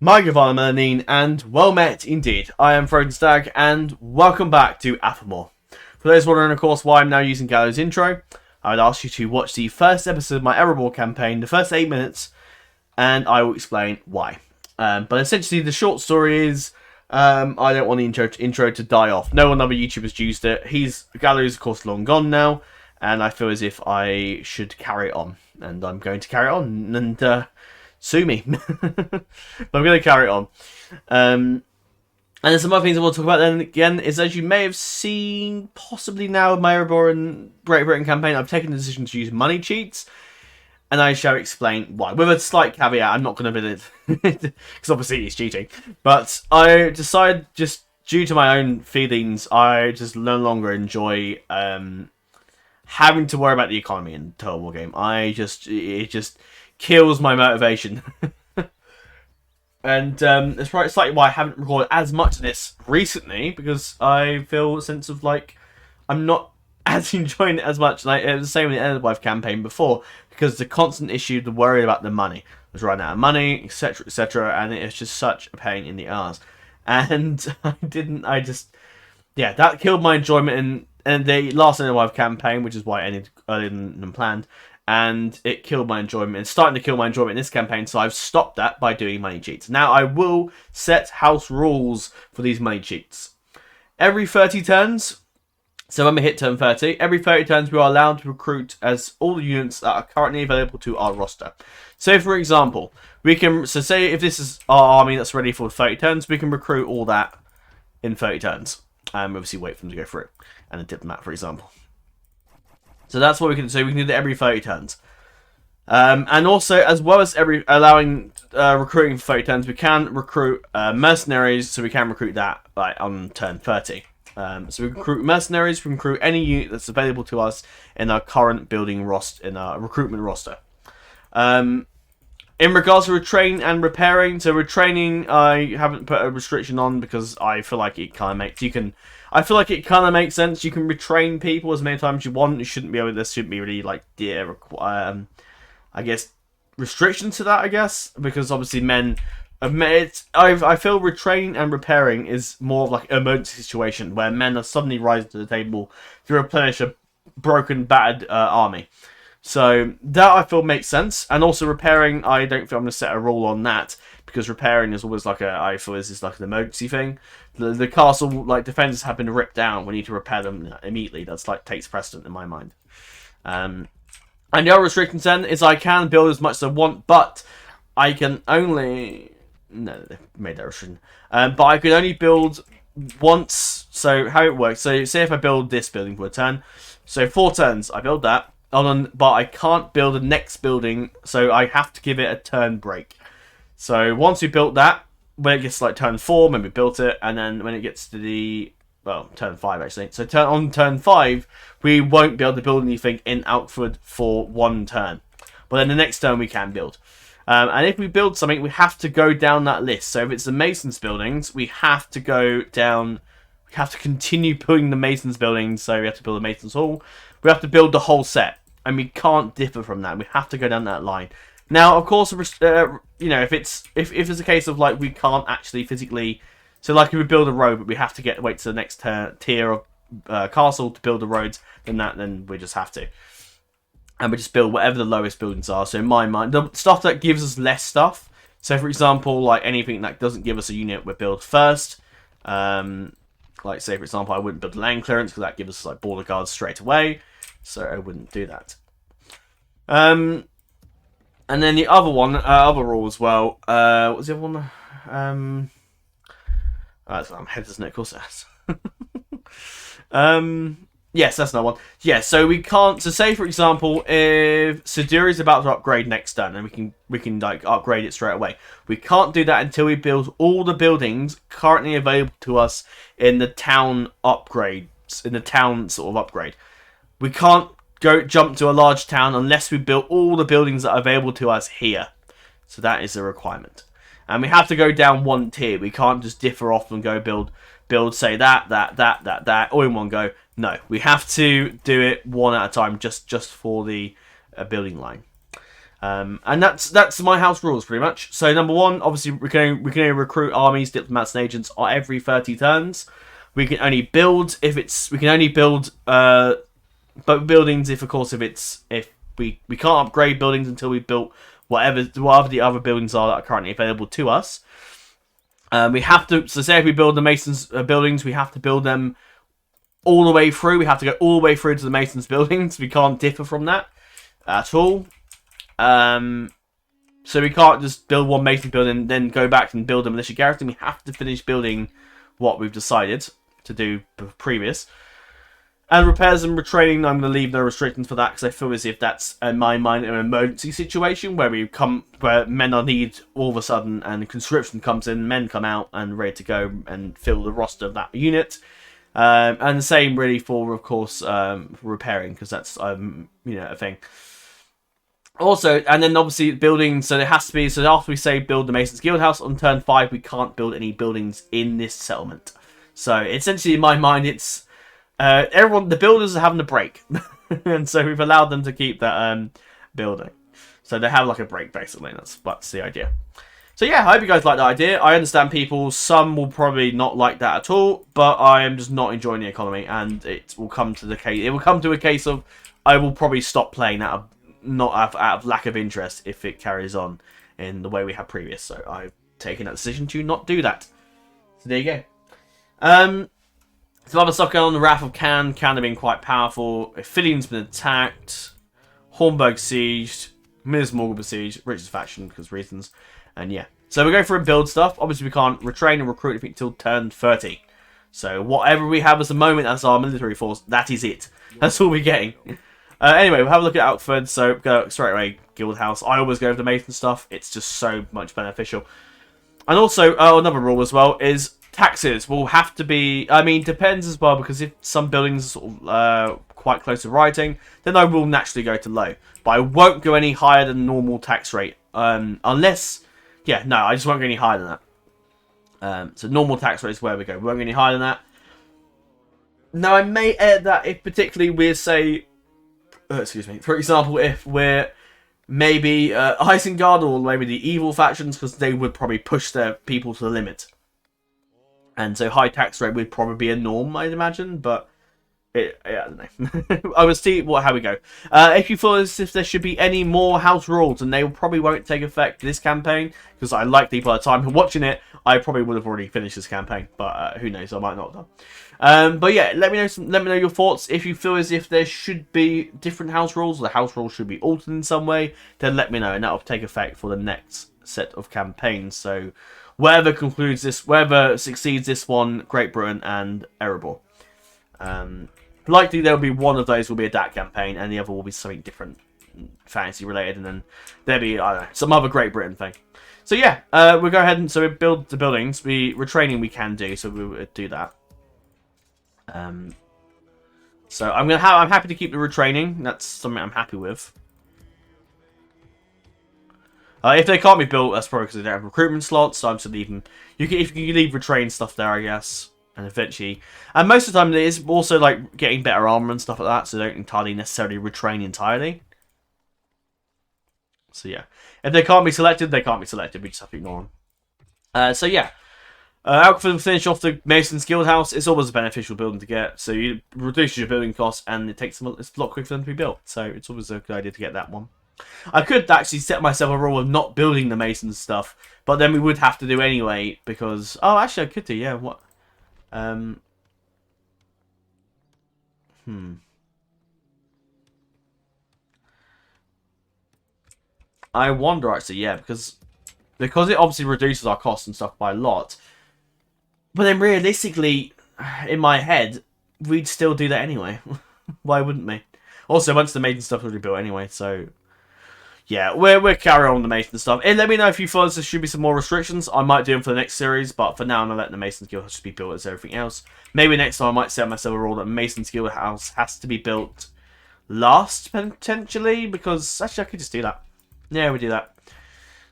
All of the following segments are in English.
My good Melanine, and well met indeed. I am FrozenStag, and welcome back to Athámor. For those wondering, of course, why I'm now using Gallo's intro, I would ask you to watch the first episode of my Evermore campaign, the first 8 minutes, and I will explain why. But essentially, the short story is, I don't want the intro to die off. No one other YouTuber's used it. Gallo's, of course, long gone now, and I feel as if I should carry it on. And I'm going to carry it on, and sue me. But I'm going to carry it on. And there's some other things I want to talk about then again, is as you may have seen, possibly now with my Erebor and Great Britain campaign, I've taken the decision to use money cheats. And I shall explain why. With a slight caveat, I'm not going to be it, because obviously it's cheating. But I decided, just due to my own feelings, I just no longer enjoy having to worry about the economy in Total War game. It just kills my motivation. And that's probably slightly why I haven't recorded as much of this recently, because I feel a sense of like I'm not as enjoying it as much. Like it was the same with the End campaign before, because the constant issue, the worry about the money. I was running out of money, etc., etc., and it was just such a pain in the arse. And that killed my enjoyment in the last End campaign, which is why it ended earlier than planned. And it killed my enjoyment. It's starting to kill my enjoyment in this campaign, so I've stopped that by doing money cheats. Now I will set house rules for these money cheats. Every 30 turns, so when we hit turn 30, every 30 turns we are allowed to recruit as all the units that are currently available to our roster. So for example, say if this is our army that's ready for 30 turns, we can recruit all that in 30 turns. And obviously wait for them to go through. And a diplomat, for example. So that's what we can do. We can do that every 30 turns. And also, as well as allowing recruiting for 30 turns, we can recruit mercenaries. So we can recruit that on turn 30. So we can recruit mercenaries. We can recruit any unit that's available to us in our current building roster, in our recruitment roster. In regards to retraining and repairing, so retraining, I haven't put a restriction on because I feel like it kind of makes sense. You can retrain people as many times as you want. You shouldn't be able. There shouldn't be really like I guess restrictions to that. I guess because obviously I feel retraining and repairing is more of like an emergency situation where men are suddenly rising to the table to replenish a broken, battered army. So that I feel makes sense, and also repairing. I don't feel I'm going to set a rule on that because repairing is always like I feel is like an emergency thing. The castle like defenses have been ripped down. We need to repair them immediately. That's like takes precedent in my mind. And the other restriction then is I can build as much as I want, but I can only they made that restriction. But I can only build once. So how it works? So say if I build this building for a turn, so 4 turns I build that. But I can't build the next building, so I have to give it a turn break. So once we built that, when it gets to like turn 4, when we built it, and then when it gets to turn 5 actually. So on turn 5, we won't be able to build anything in Outford for 1 turn. But then the next turn we can build. And if we build something, we have to go down that list. So if it's the Masons buildings, we have to go down. We have to continue building the Masons buildings. So we have to build the Masons Hall. We have to build the whole set. And we can't differ from that. We have to go down that line. Now, of course, if it's a case of like we can't actually physically, so like if we build a road, but we have to wait to the next tier of castle to build the roads, then we just have to, and we just build whatever the lowest buildings are. So in my mind, the stuff that gives us less stuff. So for example, like anything that doesn't give us a unit, we build first. Like say for example, I wouldn't build land clearance because that gives us like border guards straight away. So I wouldn't do that. And then the other one, other rule as well. What was the other one? That's my head, isn't it? Of course it has. Yes, that's another one. Yeah, so we can't. So say for example, if Siduri is about to upgrade next turn, and we can like upgrade it straight away. We can't do that until we build all the buildings currently available to us in the town upgrades, in the town sort of upgrade. We can't jump to a large town unless we build all the buildings that are available to us here. So that is a requirement. And we have to go down 1 tier. We can't just differ off and go build say that, all in one go. No, we have to do it one at a time just for the building line. And that's my house rules pretty much. So number one, obviously we can only recruit armies, diplomats, and agents every 30 turns. We can only build but buildings if we can't upgrade buildings until we've built whatever the other buildings are that are currently available to us. We have to, so say if we build the Masons buildings, we have to build them all the way through. We have to go all the way through to the Masons buildings. We can't differ from that at all. So we can't just build one Mason building and then go back and build a militia garrison. We have to finish building what we've decided to do previous. And repairs and retraining, I'm going to leave no restrictions for that because I feel as if that's, in my mind, an emergency situation where where men are needed all of a sudden and conscription comes in, men come out and ready to go and fill the roster of that unit. And the same really for, of course, repairing because that's a thing. Also, and then obviously building, so there has to be, so after we say build the Mason's Guild House, on turn 5 we can't build any buildings in this settlement. So essentially in my mind it's, the builders are having a break. And so we've allowed them to keep that building. So they have like a break basically, that's the idea. So yeah, I hope you guys like that idea. I understand some will probably not like that at all, but I am just not enjoying the economy and it will come to a case of I will probably stop playing that out of lack of interest if it carries on in the way we had previous. So I've taken that decision to not do that. So there you go. Some other stuff going on. The Wrath of Can have been quite powerful. Philion's been attacked. Hornburg sieged. Minas Morgul besieged. Richard's faction because reasons. And yeah. So we're going through build stuff. Obviously we can't retrain and recruit anything until turn 30. So whatever we have as a moment as our military force, that is it. That's all we're getting. Anyway, we'll have a look at Outford. So go straight away, Guild House. I always go with the Mason stuff. It's just so much beneficial. And also, another rule as well is taxes will have to be. I mean, depends as well because if some buildings are sort of quite close to writing, then I will naturally go to low. But I won't go any higher than normal tax rate, unless, yeah, no, I just won't go any higher than that. So normal tax rate is where we go. We won't go any higher than that. Now I may add that if particularly we're excuse me. For example, if we're maybe Isengard or maybe the evil factions, because they would probably push their people to the limit. And so high tax rate would probably be a norm, I'd imagine, but I don't know. I will see how we go. If you feel as if there should be any more house rules, and they probably won't take effect this campaign, because I likely by the time watching it, I probably would have already finished this campaign, but who knows, I might not have done. But yeah, let me know your thoughts. If you feel as if there should be different house rules, or the house rules should be altered in some way, then let me know, and that'll take effect for the next set of campaigns. So whoever succeeds this one, Great Britain and Erebor. Likely there'll be one of those will be a DAC campaign, and the other will be something different, fantasy related, and then there'll be, I don't know, some other Great Britain thing. So yeah, we'll go ahead and we build the buildings. Retraining we can do, so we'll do that. So I'm happy to keep the retraining. That's something I'm happy with. If they can't be built, that's probably because they don't have recruitment slots. So I'm just leaving. If you leave retrain stuff there, I guess. And eventually, and most of the time it is also like getting better armor and stuff like that, so they don't entirely necessarily retrain entirely. So yeah, if they can't be selected, they can't be selected. We just have to ignore them. So yeah, Alfred will finish off the Mason's Guild House. It's always a beneficial building to get, so you reduce your building costs, and it's a lot quicker for them to be built. So it's always a good idea to get that one. I could actually set myself a rule of not building the Mason's stuff, but then we would have to do anyway because actually I could do, yeah. What? I wonder actually, yeah, because it obviously reduces our costs and stuff by a lot. But then realistically, in my head, we'd still do that anyway. Why wouldn't we? Also, once the Mason stuff already built anyway, so yeah, we're carrying on the Mason stuff. And let me know if you feel there should be some more restrictions. I might do them for the next series, but for now, I'm going to let the Mason's Guild House just be built as everything else. Maybe next time I might set myself a rule that Mason's Guild House has to be built last, potentially, because actually I could just do that. Yeah, we do that.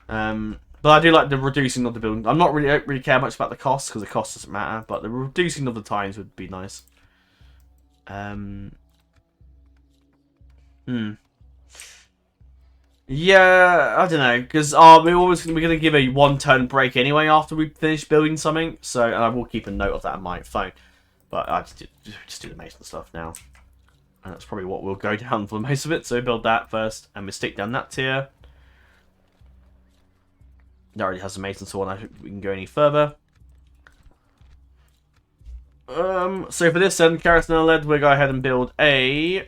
But I do like the reducing of the building. I'm not really, I don't really care much about the cost, because the cost doesn't matter, but the reducing of the times would be nice. Yeah, I don't know, because we're gonna give a 1 turn break anyway after we finish building something. So I will keep a note of that on my phone. But I just do the mason stuff now, and that's probably what we'll go down for most of it. So we build that first, and we stick down that tier. That already has a mason tool, and I don't think we can go any further. So for this then, Garrison and Lead, we'll go ahead and build a...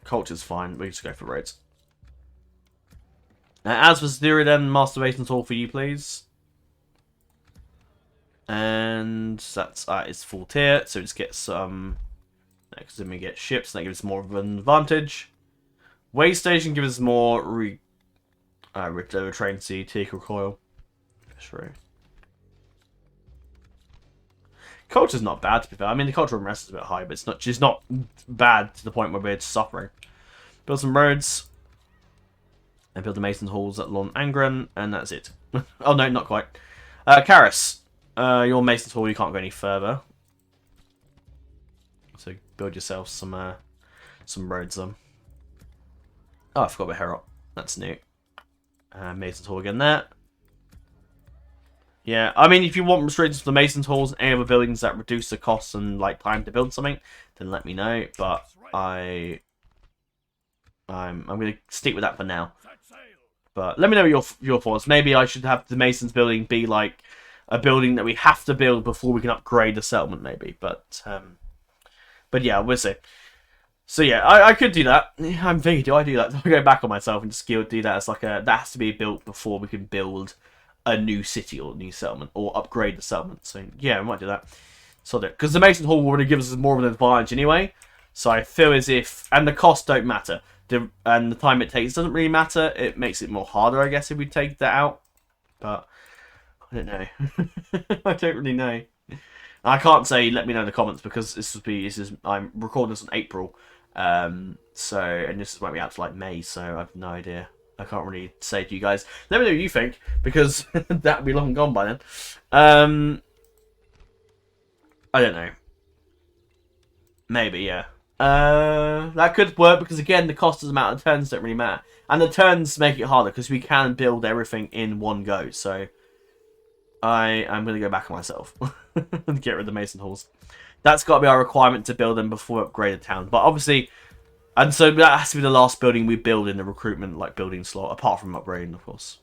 Culture's fine, we just go for roads. As for theory then, Master Mason tool for you, please. And that's it's full tier, so just get some... Because then we get ships, and that gives us more of an advantage. Way station gives us more retrain C, Teak recoil. True. Culture's not bad, to be fair. I mean, the cultural unrest is a bit high, but it's just not bad to the point where we're suffering. Build some roads. And build the Mason Halls at Lon Angren, and that's it. Oh, no, not quite. Karis, your Mason's Hall, you can't go any further. So build yourself some roads. Oh, I forgot about Herot. That's new. Mason's Hall again there. Yeah, I mean, if you want restrictions for the Mason's Halls and any other buildings that reduce the costs and like time to build something, then let me know. But I'm going to stick with that for now. But let me know your thoughts. Maybe I should have the Mason's building be like a building that we have to build before we can upgrade the settlement, maybe. But yeah, we'll see. So yeah, I could do that. I'm thinking, do I do that? Do I go back on myself and just do that as like that has to be built before we can build a new city or a new settlement or upgrade the settlement? So yeah, I might do that. So because the Mason Hall already gives us more of an advantage anyway. So I feel as if, and the costs don't matter, and the time it takes doesn't really matter. It makes it more harder, I guess, if we take that out. But I don't know. I don't really know. I can't say let me know in the comments because I'm recording this in April. So, and this won't be out to like May, so I have no idea. I can't really say to you guys. Let me know what you think, because that'll be long gone by then. I don't know. Maybe, yeah. That could work, because again, the cost of the amount of turns don't really matter. And the turns make it harder, because we can build everything in one go, so... I'm going to go back on myself and get rid of the Mason Halls. That's got to be our requirement to build them before we upgrade the town. But obviously, and so that has to be the last building we build in the recruitment, like building slot, apart from upgrading, of course.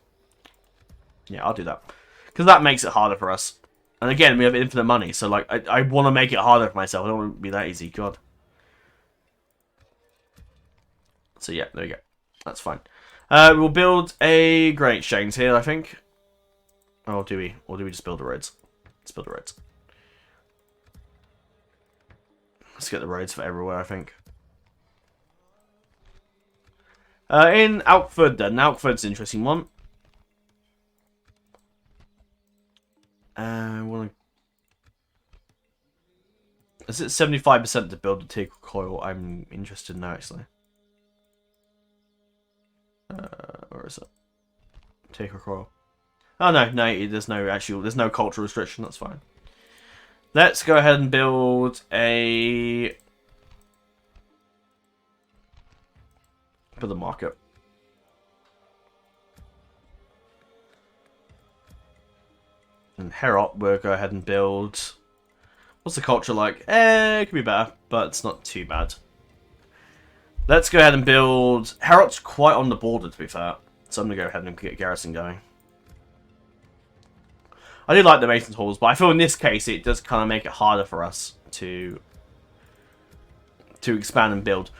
Yeah, I'll do that. Because that makes it harder for us. And again, we have infinite money, so like I want to make it harder for myself. I don't want it to be that easy, God. So yeah, there we go. That's fine. We'll build a Great Exchange here, I think. Oh, do we? Or do we just build the roads? Let's build the roads. Let's get the roads for everywhere, I think. In Alkford, then. Alkford's an interesting one. Is it 75% to build the Teak recoil? I'm interested now, actually. Where is it? Teak recoil. Oh no, there's no cultural restriction, that's fine. Let's go ahead and build a... for the market. And Herot, we'll go ahead and build... What's the culture like? It could be better, but it's not too bad. Let's go ahead and build... Herot's quite on the border, to be fair. So I'm going to go ahead and get Garrison going. I do like the Mason's Halls, but I feel in this case it does kind of make it harder for us to expand and build.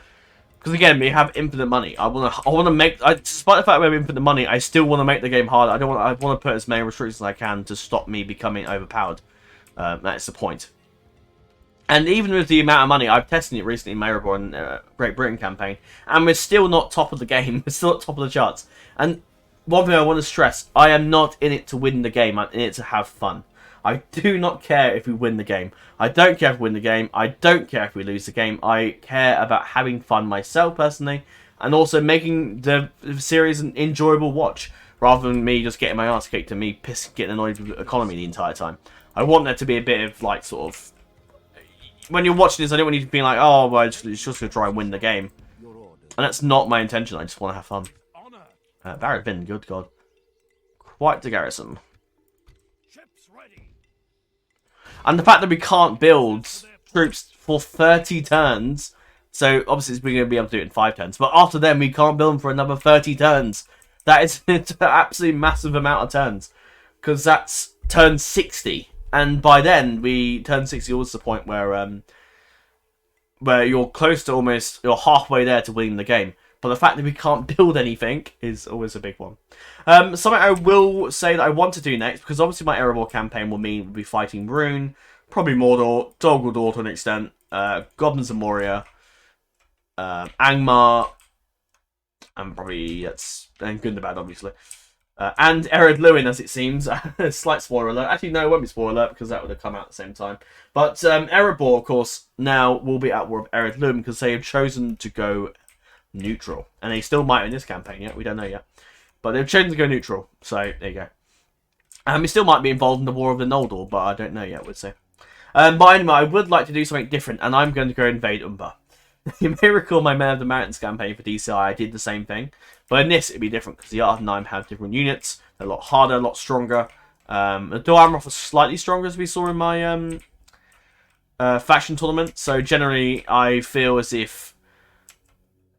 Because again, we have infinite money. I want to make, despite the fact we have infinite money, I still want to make the game harder. I want to put as many restrictions as I can to stop me becoming overpowered. That's the point. And even with the amount of money, I've tested it recently in my Maribor and Great Britain campaign, and we're still not top of the game. We're still at top of the charts. And one thing I want to stress, I am not in it to win the game, I'm in it to have fun. I do not care if we win the game. I don't care if we win the game. I don't care if we lose the game. I care about having fun myself, personally, and also making the series an enjoyable watch, rather than me just getting my ass kicked and me getting annoyed with the economy the entire time. I want there to be a bit of, like, sort of... When you're watching this, I don't want you to be like, oh, well, it's just going to try and win the game. And that's not my intention, I just want to have fun. Barrett Vin, good god. Quite the garrison. And the fact that we can't build troops for 30 turns, so obviously we're going to be able to do it in 5 turns, but after then we can't build them for another 30 turns. That is an absolutely massive amount of turns, because that's turn 60, and by then we turn 60 always to the point where you're close to almost, you're halfway there to winning the game. But the fact that we can't build anything is always a big one. Something I will say that I want to do next, because obviously my Erebor campaign will mean we'll be fighting Rune, probably Mordor, Dol Guldur to an extent, Goblins of Moria, Angmar, and probably and Gundabad, obviously. And Ered Luin, as it seems. Slight spoiler alert. Actually, no, it won't be spoiler alert, because that would have come out at the same time. But Erebor, of course, now will be at war with Ered Luin, because they have chosen to go neutral. And they still might in this campaign yet. We don't know yet. But they've chosen to go neutral. So, there you go. And we still might be involved in the War of the Noldor, but I don't know yet, we'll see. But anyway, I would like to do something different, and I'm going to go invade Umbar. You may recall my Man of the Mountains campaign for DCI, I did the same thing. But in this, it'd be different, because the Ardenheim have different units. They're a lot harder, a lot stronger. The Dol Amroth was slightly stronger, as we saw in my faction tournament. So generally, I feel as if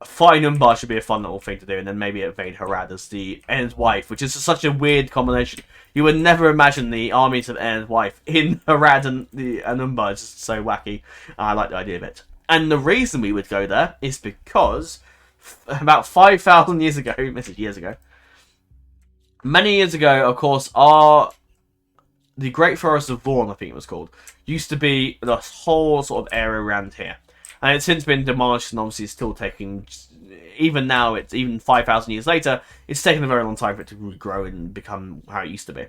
fighting Umbar should be a fun little thing to do, and then maybe invade Harad as the Enn's wife, which is such a weird combination. You would never imagine the armies of Enn's wife in Harad and Umbar. It's just so wacky. I like the idea of it. And the reason we would go there is because about 5,000 years ago, this is years ago, many years ago, of course, the Great Forest of Vaughn, I think it was called, used to be the whole sort of area around here. And it's since been demolished, and obviously it's still taking, even now, it's even 5,000 years later, it's taken a very long time for it to regrow and become how it used to be.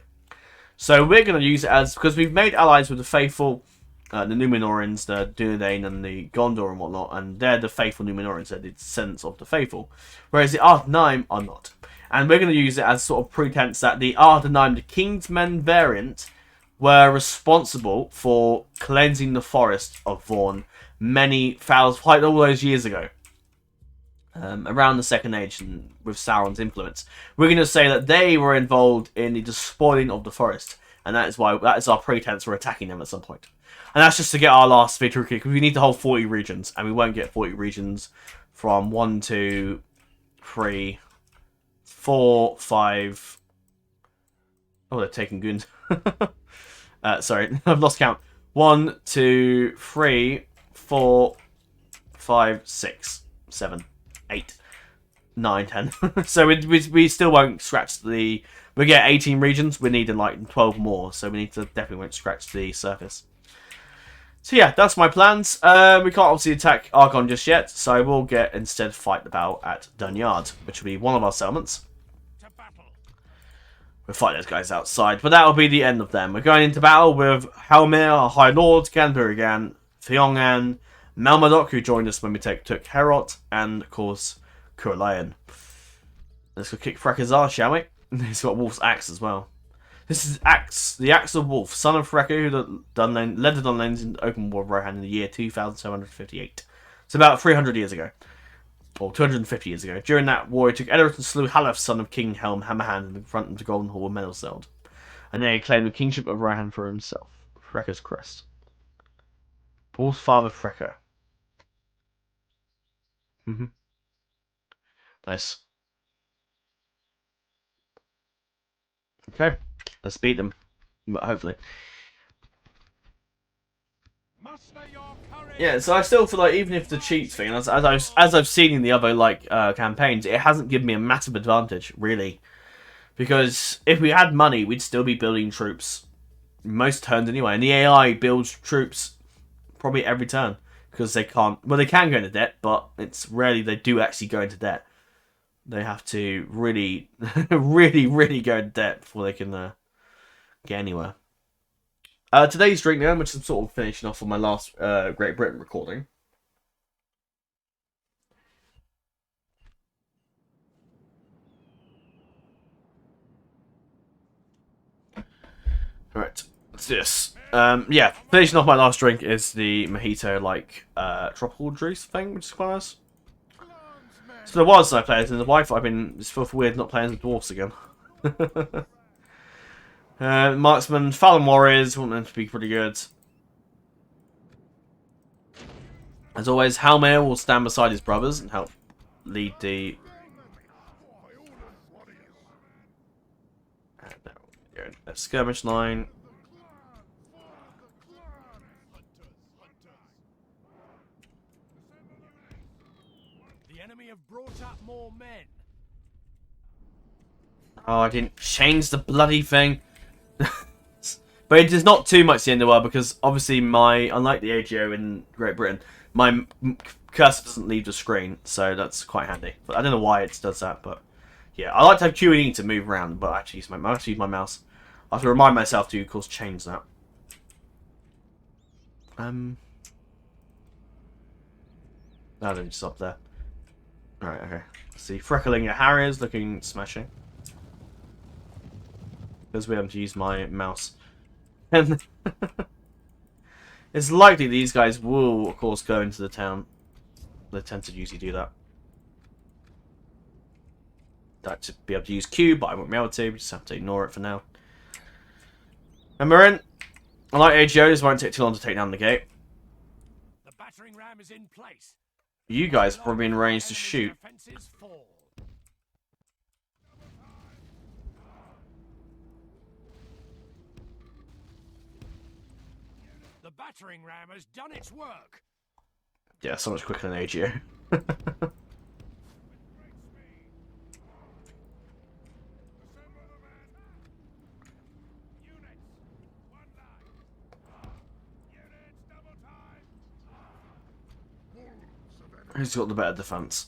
So we're going to use it as, because we've made allies with the faithful, the Númenóreans, the Dunedain and the Gondor and whatnot, and they're the faithful Númenóreans, they're the descendants of the faithful. Whereas the Ardenheim are not. And we're going to use it as sort of pretense that the Ardenheim, the Kingsmen variant, were responsible for cleansing the forest of Vaughn many thousands, quite all those years ago. Around the Second Age and with Sauron's influence. We're going to say that they were involved in the despoiling of the forest. And that is our pretense for attacking them at some point. And that's just to get our last victory kick. We need to hold 40 regions. And we won't get 40 regions from 1, 2, 3, 4, 5. Oh, they're taking goons. Sorry, I've lost count. 1, 2, 3, 4, 5, 6, 7, 8, 9, 10. So we still won't scratch the... We get 18 regions. We need like 12 more. So we need to definitely won't scratch the surface. So yeah, that's my plans. We can't obviously attack Argon just yet. So I will instead fight the battle at Dunyard, which will be one of our settlements. We'll fight those guys outside, but that'll be the end of them. We're going into battle with Helmir, our High Lord, Gandurigan, Theongan, Melmadok, who joined us when we took Herot, and of course, Kurlayan. Let's go kick Frekka's ass, shall we? He's got Wolf's axe as well. This is the Axe of Wolf, son of Frekka, who led the Dunlands in open war of Rohan in the year 2758. It's about 300 years ago. Or 250 years ago. During that war, he took Edoras and slew Halef, son of King Helm Hammerhand, in front of the Golden Hall of Medelseld. And then he claimed the kingship of Rohan for himself. Frekka's crest. Paul's father, Frekka. Nice. Okay, let's beat them. Hopefully. Yeah, so I still feel like even if the cheats thing, as I've seen in the other campaigns, it hasn't given me a massive advantage, really. Because if we had money, we'd still be building troops most turns anyway. And the AI builds troops probably every turn because they can't. Well, they can go into debt, but it's rarely they do actually go into debt. They have to really, really go into debt before they can get anywhere. Today's drink now, which I'm sort of finishing off on my last Great Britain recording. Right, what's this? Yeah, finishing off my last drink is the mojito tropical juice thing, which is quite nice. So there was no players in the Wi-Fi. I've been just feel weird not playing the dwarfs again. Marksman, Fallen Warriors want them to be pretty good. As always, Halmir will stand beside his brothers and help lead the. Skirmish line. The enemy have brought up more men. Oh, I didn't change the bloody thing. But it is not too much the end of the world because obviously unlike the AGO in Great Britain, my cursor doesn't leave the screen, so that's quite handy. But I don't know why it does that, but yeah, I like to have Q and E to move around, but I actually use my mouse. I have to remind myself to, of course, change that. No, they're just up there. Alright, okay. Let's see, Freckling at Harriers looking smashing. Because we have to use my mouse. And it's likely these guys will, of course, go into the town. They tend to usually do that. I'd like to be able to use Q, but I won't be able to. We just have to ignore it for now. And Marin, I like AGO, this won't take too long to take down the gate. The battering ram is in place. You guys are probably in range to shoot. The battering ram has done its work. Yeah, so much quicker than AGO. Who's got the better defense?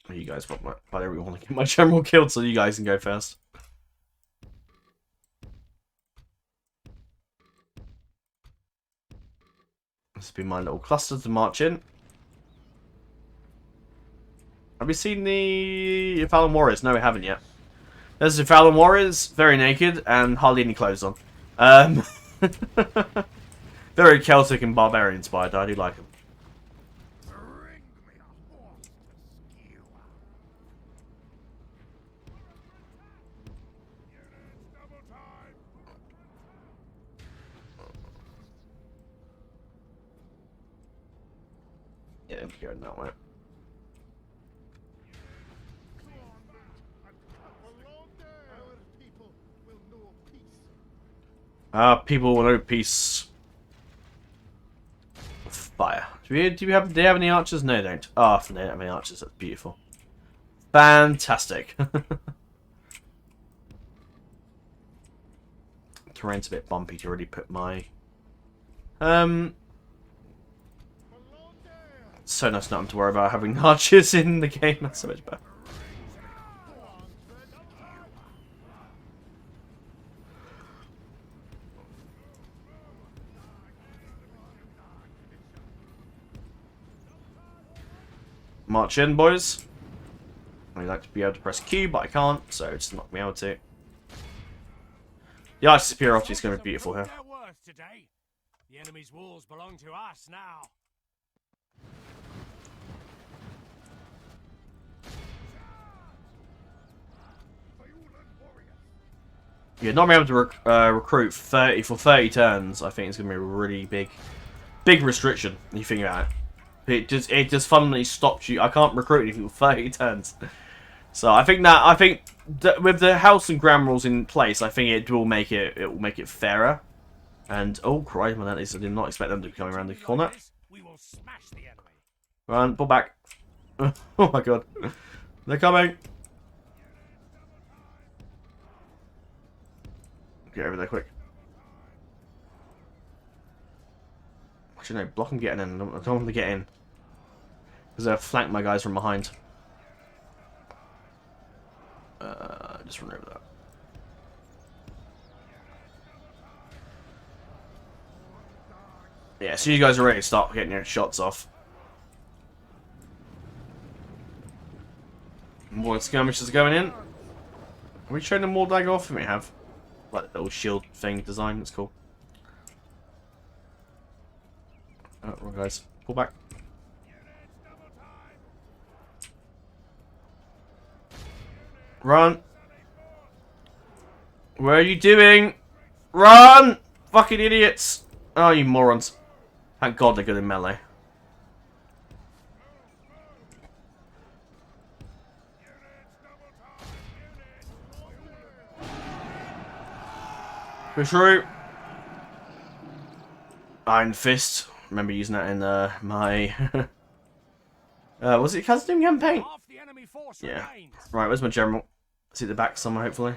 Oh, you guys want my. I don't really want to get my general killed, so you guys can go first. This will be my little cluster to march in. Have we seen the Fallen Warriors? No, we haven't yet. There's the Fallen Warriors, very naked and hardly any clothes on. Very Celtic and barbarian inspired. I do like them. Yeah, I'm going that way. People will know peace. Fire. Do they have any archers? No, they don't. Oh, they don't have any archers. That's beautiful. Fantastic. Terrain's a bit bumpy to already put my. So nice not to worry about having archers in the game. That's so much better. March in, boys. I'd like to be able to press Q, but I can't, so it's not me able to. The Archer Superiority is going to be beautiful here. The enemy's walls belong to us now. Yeah, not being able to recruit 30 for 30 turns, I think it's going to be a really big restriction. When you think about it, it just fundamentally stops you. I can't recruit anything for 30 turns. So I think that with the house and ground rules in place, I think it will make it fairer. And oh Christ, man, that is, I did not expect them to be coming around the corner. Run, pull back. Oh my god, they're coming. Get over there quick. Actually, no, block them getting in. I don't want them to get in. Because they'll flank my guys from behind. Just run over that. Yeah, so you guys are ready to start getting your shots off. More skirmishes going in. Are we showing them more dagger off? We have. Like the little shield thing design, that's cool. Oh, wrong guys. Pull back. Run. What are you doing? Run! Fucking idiots! Oh, you morons. Thank God they're good in melee. Push through. Iron Fist. Remember using that in my... was it Khazad campaign? Half the enemy force Yeah. remains. Right, where's my general? Is he at the back somewhere, hopefully?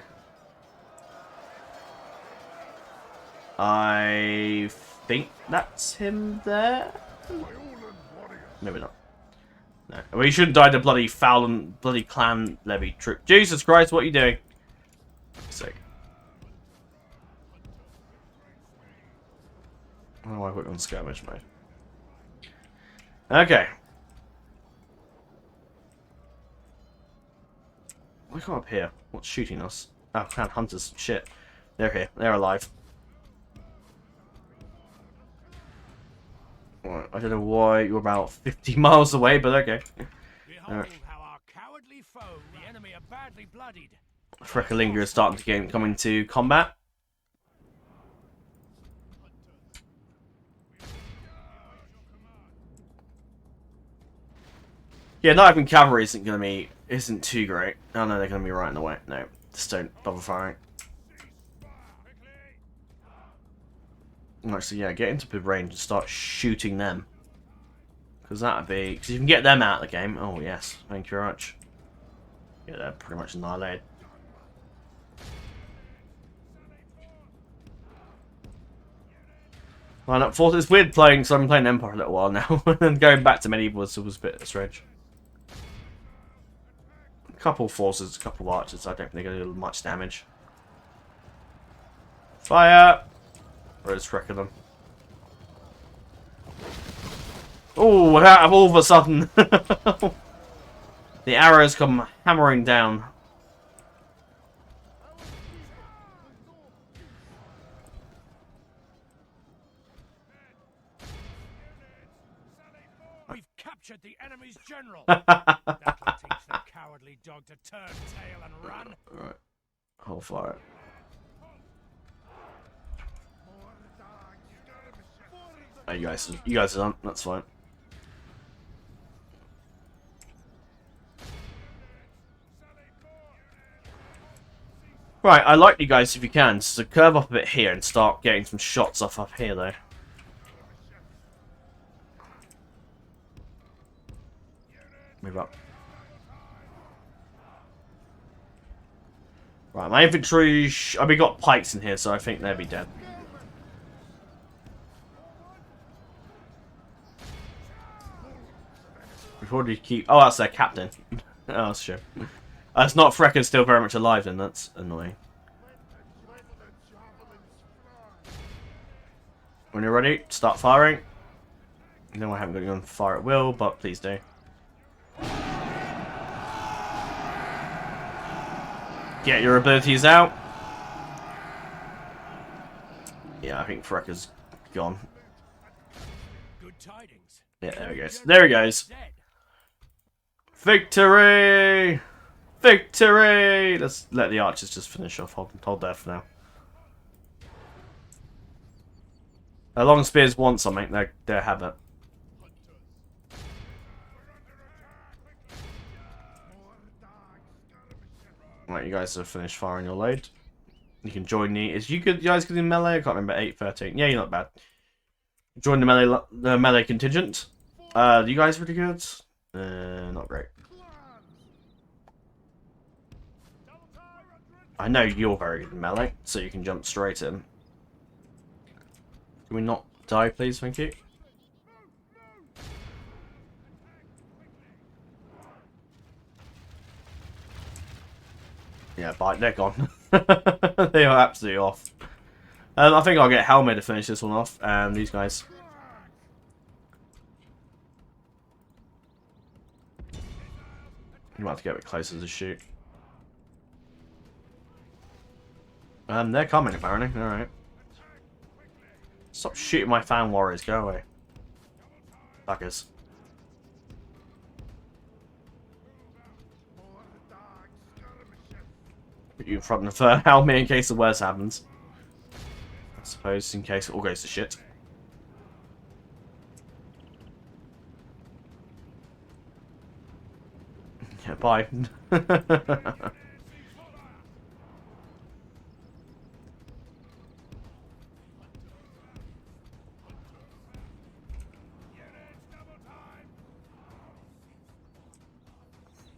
I think that's him there. Maybe not. No. Well, you shouldn't die to bloody foul and bloody clan levy troop. Jesus Christ, what are you doing? Sick. Oh, I put on skirmish mode. Okay. Why come up here? What's shooting us? Oh, clan hunters. Shit. They're here. They're alive. Right, I don't know why you're about 50 miles away, but okay. Behold how our cowardly foe, the enemy are badly bloodied. Frekalinga is starting to come into combat. Yeah, not having cavalry isn't too great. Oh no, they're gonna be right in the way. No, just don't bother firing. Actually, yeah, get into the range and start shooting them. Because that'd be... Because you can get them out of the game. Oh, yes. Thank you very much. Yeah, they're pretty much annihilated. Line up force. It's weird playing, so I've been playing Empire a little while now. And going back to Medieval was a bit strange. A couple forces, a couple archers. I don't think they're going to do much damage. Fire! Where's wrecking them? Oh, all of a sudden, the arrows come hammering down. We've captured the enemy's general. That'll teach the cowardly dog to turn tail and run. Alright, hold fire. Oh, you guys are done. That's fine. Right, I like you guys if you can. So curve up a bit here and start getting some shots off up here, though. Move up. Right, my infantry. We got pikes in here, so I think they'll be dead. Before do you keep? Oh, that's their captain. Oh, sure. It's not Freka's still very much alive, then. That's annoying. When you're ready, start firing. No, I haven't got you on fire at will, but please do. Get your abilities out. Yeah, I think Freka's gone. Good tidings. Yeah, there he goes. There he goes. Victory! Victory! Let's let the archers just finish off. Hold there for now. The long spears want something. They have it. Right, you guys have finished firing your load. You can join me. Is you guys good in melee? I can't remember. 8-13. Yeah, you're not bad. Join the melee contingent. You guys pretty good? Not great. I know you're very good in melee, so you can jump straight in. Can we not die, please? Thank you. Yeah, bite. They're gone. They are absolutely off. I think I'll get Helmet to finish this one off, and these guys. You might have to get a bit closer to shoot. They're coming apparently. Alright. Stop shooting my fan warriors. Go away. Fuckers. Put you in front of help me in case the worst happens. I suppose in case it all goes to shit. Yeah, bye.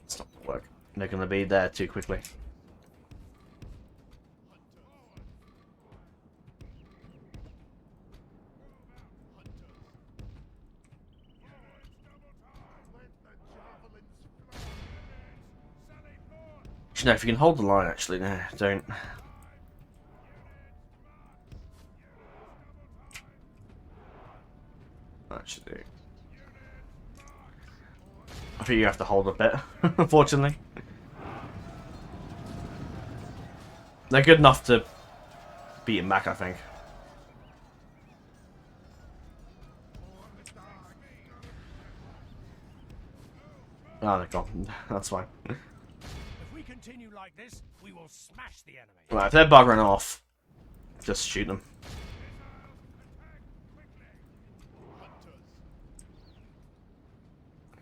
It's not gonna work. They're gonna be there too quickly. You know, if you can hold the line, actually, no, don't. That should do. I think you have to hold a bit, unfortunately. They're good enough to beat him back, I think. Oh, they're gone. That's fine. Continue like this, we will smash the enemy. Right, if they're buggering off, just shoot them.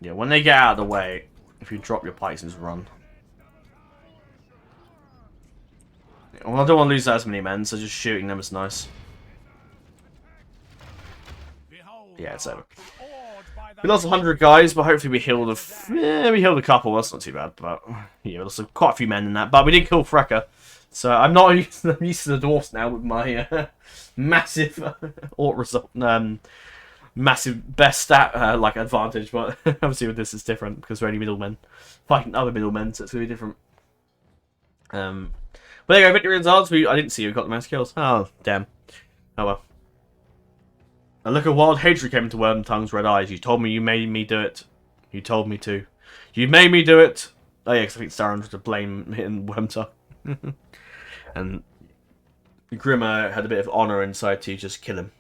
Yeah, when they get out of the way, if you drop your pikes and just run. Yeah, well, I don't want to lose as many men, so just shooting them is nice. Yeah, it's over. We lost 100 guys, but hopefully we healed we healed a couple. That's not too bad, but yeah, we lost quite a few men in that. But we did kill Frecker, so I'm not used to the dwarfs now with my massive ort result, massive best stat like advantage. But obviously with this it's different because we're only middlemen fighting other middlemen, so it's gonna be different. But there you go, victory results. I didn't see who got the most kills. Oh damn. Oh well. A look of wild hatred came into Wormtongue's red eyes. You told me you made me do it. You told me to. You made me do it. Oh yeah, because I think Sauron was to blame in Wormtongue. And Grimmer had a bit of honour inside to just kill him.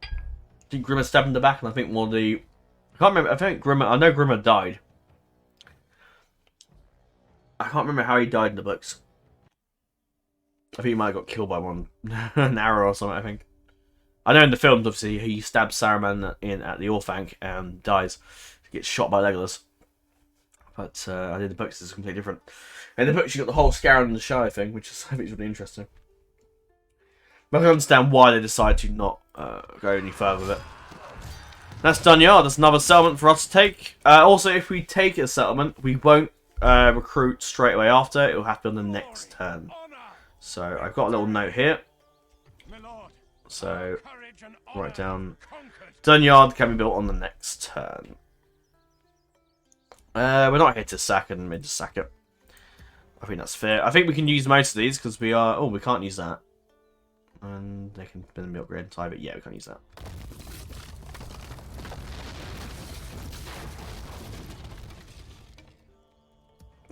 I think Grimmer stabbed him in the back, and I think one of the... I can't remember. I know Grimmer died. I can't remember how he died in the books. I think he might have got killed by an arrow or something, I think. I know in the films, obviously, he stabs Saruman in at the Orthanc and dies. He gets shot by Legolas. But I think the books is completely different. In the books, you got the whole Scarron and the Shire thing, which is, I think is really interesting. But I can understand why they decide to not go any further with it. That's Dunland. That's another settlement for us to take. Also, if we take a settlement, we won't recruit straight away after. It will happen on the next turn. So I've got a little note here. So write down Dunland can be built on the next turn. We're not here to sack and mid to sack it. I think that's fair. I think we can use most of these because we are. Oh, we can't use that. And they can be upgraded inside, but yeah, we can't use that.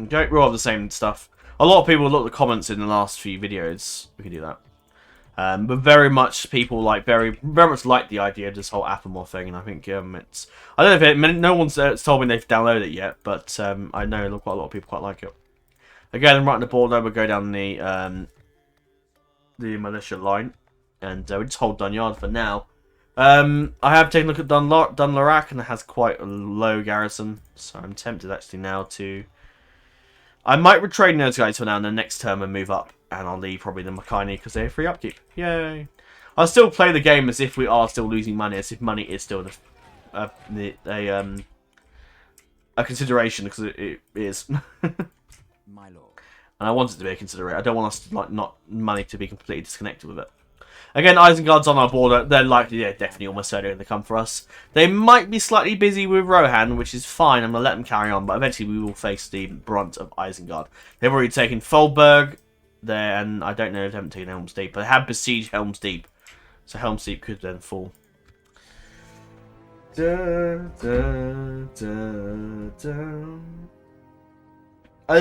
Okay, we're all the same stuff. A lot of people look at the comments in the last few videos. We can do that. But very much people very much like the idea of this whole Athámor thing, and I think it's. I don't know if no one's told me they've downloaded it yet, but I know quite a lot of people quite like it. Again, I'm writing the board over. Go down the militia line, and we just hold Dunland for now. I have taken a look at Dunlarak, and it has quite a low garrison, so I'm tempted actually now to. I might retrain those guys for now, and the next term and move up, and I'll leave probably the Makani because they're free upkeep. Yay! I'll still play the game as if we are still losing money, as if money is still a consideration because it is. My lord. And I want it to be a consideration. I don't want us to not money to be completely disconnected with it. Again, Isengard's on our border. They're definitely almost certainly going to come for us. They might be slightly busy with Rohan, which is fine. I'm going to let them carry on, but eventually we will face the brunt of Isengard. They've already taken Folberg there, and I don't know if they haven't taken Helm's Deep, but they have besieged Helm's Deep. So Helm's Deep could then fall. This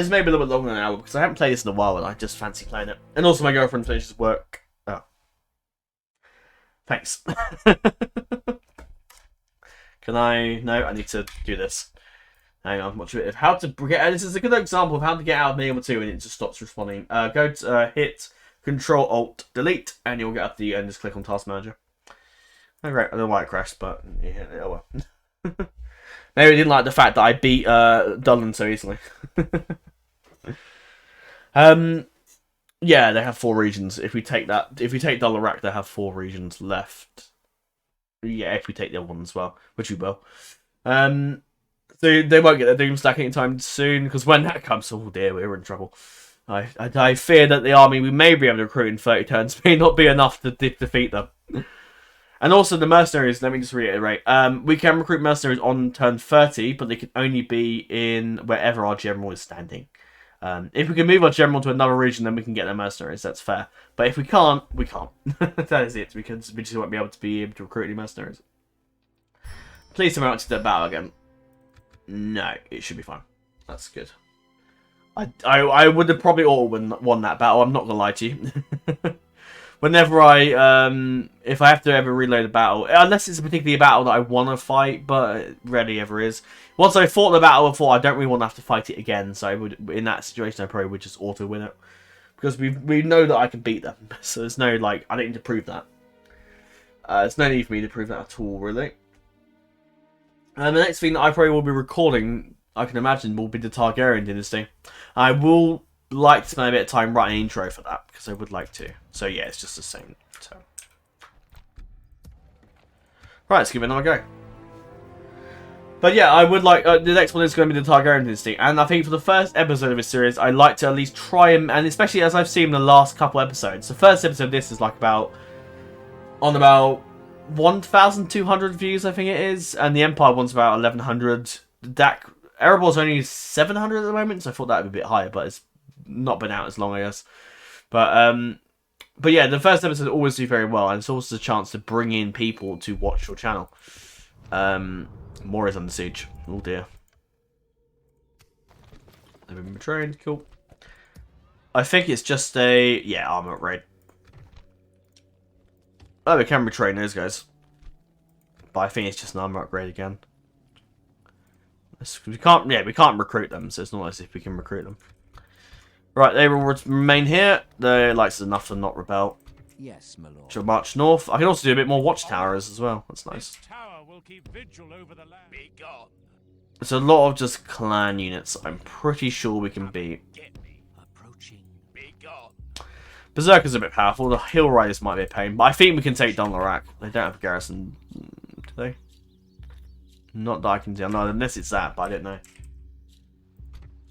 may be a little bit longer than an hour, because I haven't played this in a while, and I just fancy playing it. And also my girlfriend finishes work. Oh. Thanks. Can I... No, I need to do this. Hang on, watch a bit of how to get. This is a good example of how to get out of being able to, and it just stops responding. Go to hit Control Alt Delete, and you'll get up the and just click on Task Manager. Oh, great. I don't know why it crashed, but yeah, oh well. Maybe I didn't like the fact that I beat Dunland so easily. Yeah, they have 4 regions. If we take Dunland, they have 4 regions left. Yeah, if we take the other one as well, which we will. So they won't get their Doom stack anytime soon, because when that comes, oh dear, we're in trouble. I fear that the army we may be able to recruit in 30 turns may not be enough to defeat them. And also the mercenaries, let me just reiterate, we can recruit mercenaries on turn 30, but they can only be in wherever our general is standing. If we can move our general to another region, then we can get their mercenaries, that's fair. But if we can't, we can't. That is it, because we just won't be able to recruit any mercenaries. Please tell me not to do that battle again. No, it should be fine. That's good. I would have probably won that battle, I'm not going to lie to you. Whenever if I have to ever reload a battle, unless it's a particular battle that I want to fight, but it rarely ever is. Once I fought the battle before, I don't really want to have to fight it again, so in that situation I probably would just auto-win it. Because we know that I can beat them, so there's no, like, I don't need to prove that. There's no need for me to prove that at all, really. And the next thing that I probably will be recording, I can imagine, will be the Targaryen dynasty. I will like to spend a bit of time writing an intro for that, because I would like to. So yeah, it's just the same. So. Right, let's give it another go. But yeah, I would like, the next one is going to be the Targaryen dynasty, and I think for the first episode of this series, I'd like to at least try and especially as I've seen the last couple episodes, the first episode of this is like about 1,200 views, I think it is, and the Empire one's about 1,100. The DAC, Erebor's only 700 at the moment, so I thought that would be a bit higher, but it's not been out as long, I guess. But yeah, the first episode always do very well, and it's also a chance to bring in people to watch your channel. More is under siege. Oh dear. They've been betrayed. Cool. I think it's just a armor upgrade. Oh, we can retrain those guys, but I think it's just an armor upgrade again. We can't recruit them, so it's not as if we can recruit them. Right, they will remain here. They're like enough to not rebel. Yes, my lord. She'll march north. I can also do a bit more watchtowers as well. That's nice. This tower will keep vigil over the land. Be gone. It's a lot of just clan units. I'm pretty sure we can beat. Get me. Approaching. Be gone. Berserker's a bit powerful. The Hill Riders might be a pain, but I think we can take Dunland. They don't have a garrison, do they? Not that I can tell. No, unless it's that, but I don't know.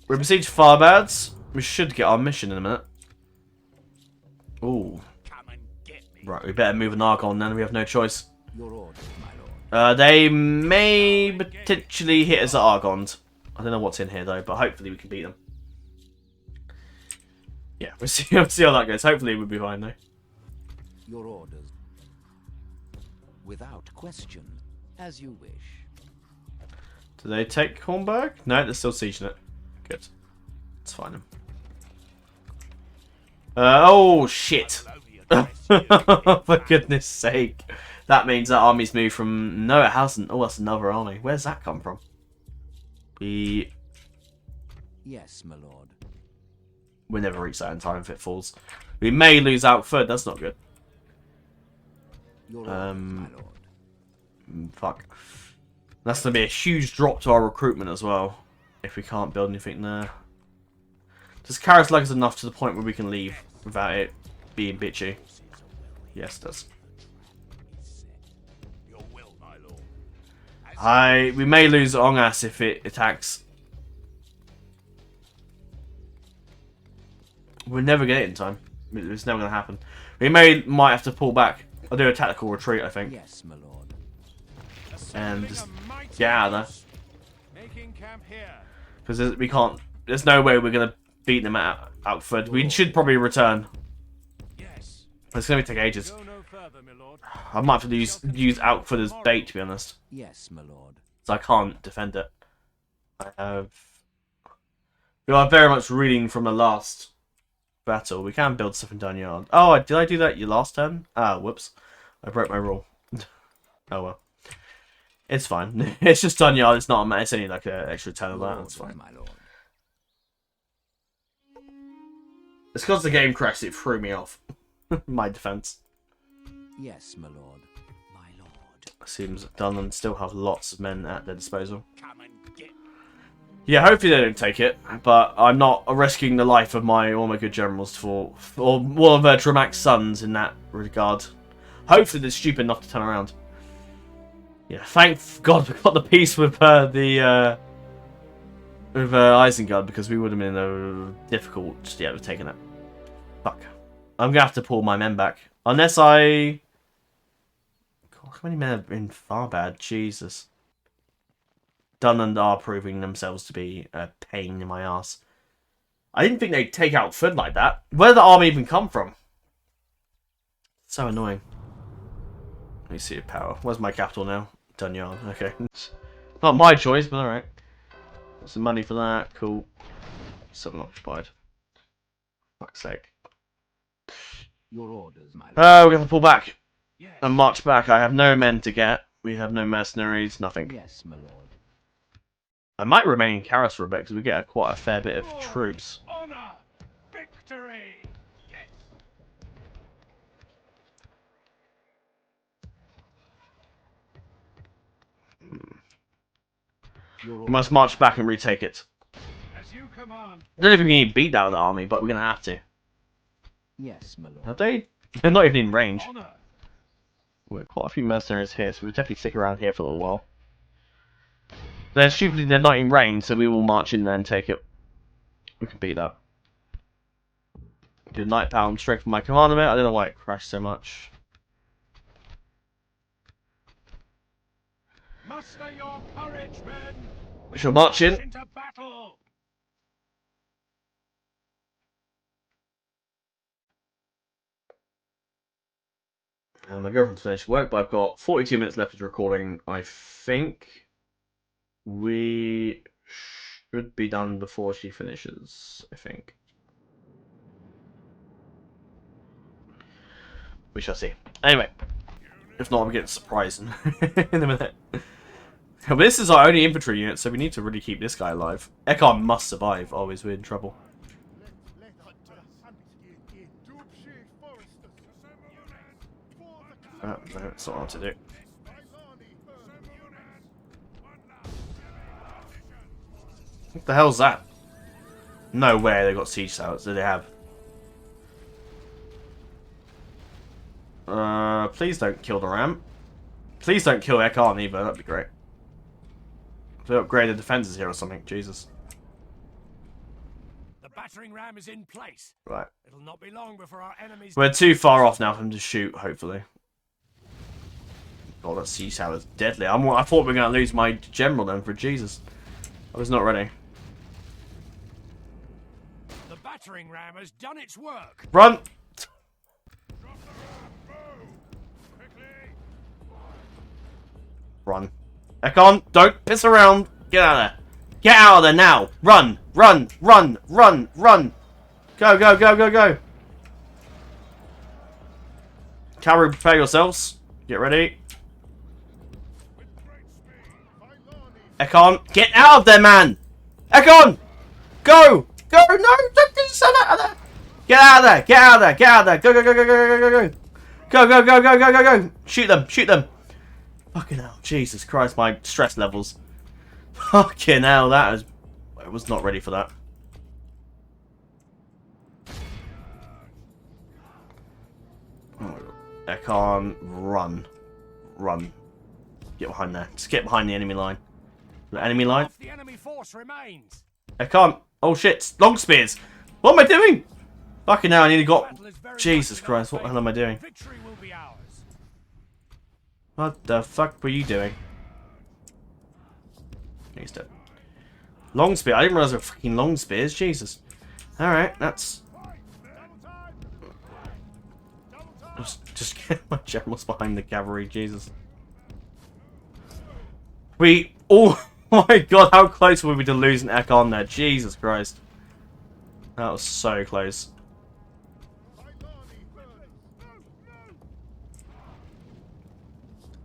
We besiege Farbads. We should get our mission in a minute. Ooh. Right, we better move an Argon then. We have no choice. Your orders, my lord. They may potentially hit us at Argons. I don't know what's in here though, but hopefully we can beat them. Yeah, we'll see how that goes. Hopefully we'll be fine though. Your orders. Without question, as you wish. Do they take Hornburg? No, they're still sieging it. Good. Let's find them. Oh shit! For goodness sake. That means that army's moved from... No, it hasn't. Oh, that's another army. Where's that come from? Yes, my lord. We'll never reach that in time if it falls. We may lose Outford. That's not good. Your orders, my lord. Fuck. That's going to be a huge drop to our recruitment as well. If we can't build anything there. Does Karas lag us enough to the point where we can leave without it being bitchy? Yes, it does. We may lose Ongas if it attacks. We'll never get it in time. It's never going to happen. We might have to pull back. I'll do a tactical retreat, I think. Yes, my lord. And just get out of there. Making camp here. Because we can't. There's no way we're going to beat them at Outford. We should probably return. Yes. It's going to take ages. Go no further, my lord. I might have to use Outford as bait, to be honest. Yes, my lord. So I can't defend it. We are very much reading from the last battle. We can build stuff in Dunyard. Oh, did I do that your last turn? Ah, whoops. I broke my rule. Oh well. It's fine. It's just Dunland. It's not. It's only like an extra 10 of that. That's fine. My lord. It's because the game crashed. It threw me off. My defense. Yes, my lord. My lord. Seems Dunland still have lots of men at their disposal. Come and get. Yeah, hopefully they don't take it, but I'm not risking the life of all my good generals for one of Dramax's sons in that regard. Hopefully they're stupid enough to turn around. Yeah, thank God we got the peace with Isengard, because we would have been difficult with taking it. Fuck. I'm gonna have to pull my men back. Unless I... God, how many men have been far bad? Jesus. Dunland are proving themselves to be a pain in my ass. I didn't think they'd take out Foot like that. Where did the army even come from? So annoying. Let me see your power. Where's my capital now? Dunland. Okay. Not my choice, but alright. Some money for that. Cool. 7 occupied. Fuck's sake. Your orders, my lord. Oh, we're going to pull back. Yes. And march back. I have no men to get. We have no mercenaries. Nothing. Yes, my lord. I might remain in Karas for a bit because we get quite a fair bit of troops. Honor. Victory. Yes. We must march back and retake it. As you command. I don't know if we can beat down the army, but we're going to have to. Yes, my lord. Have they? They're not even in range. Honor. We're quite a few mercenaries here, so we'll definitely stick around here for a little while. They're not in range, so we will march in there and take it. We can beat that. Good night pound straight from my command a bit. I don't know why it crashed so much. Muster your courage, men. We shall march in. Into battle. And my girlfriend's finished work, but I've got 42 minutes left of recording. I think we should be done before she finishes, I think. We shall see. Anyway, if not, I'm getting surprised in a minute. But this is our only infantry unit, so we need to really keep this guy alive. Ekon must survive, otherwise we're in trouble. No, it's not what to do. What the hell's that? No way they got siege towers. Do they have? Please don't kill the ram. Please don't kill Ekon either. That'd be great. If they upgrade the defenses here or something. Jesus. The battering ram is in place. Right. It'll not be long before our enemies. We're too far off now for them to shoot, hopefully. God, that siege tower is deadly. I thought we were going to lose my general then, for Jesus. I was not ready. The battering ram has done its work. Run! Run. Ekon, don't piss around. Get out of there. Get out of there now. Run, run, run, run, run. Go, go, go, go, go. Cavalry, prepare yourselves. Get ready. Ekon, get out of there, man. Ekon, go. Go, no, don't get yourself out of there. Get out of there, get out of there, get out of there. Go, go, go, go, go, go, go, go. Go, go, go, go, go, go, go. Shoot them, shoot them. Fucking hell, Jesus Christ, my stress levels. Fucking hell, that is... I was not ready for that. Oh my god. Ekon, run. Run. Get behind there. Just get behind the enemy line. The enemy line? Half the enemy force remains. Ekon. Oh shit, long spears. What am I doing? Fucking hell, I nearly got... Jesus Christ, what the hell am I doing? Victory will be ours. What the fuck were you doing? He's dead. Long spear. I didn't realize there were fucking long spears. Jesus. Alright, that's... Just get my generals behind the cavalry. Jesus. We... Oh my god, how close were we to losing Ekon there? Jesus Christ. That was so close.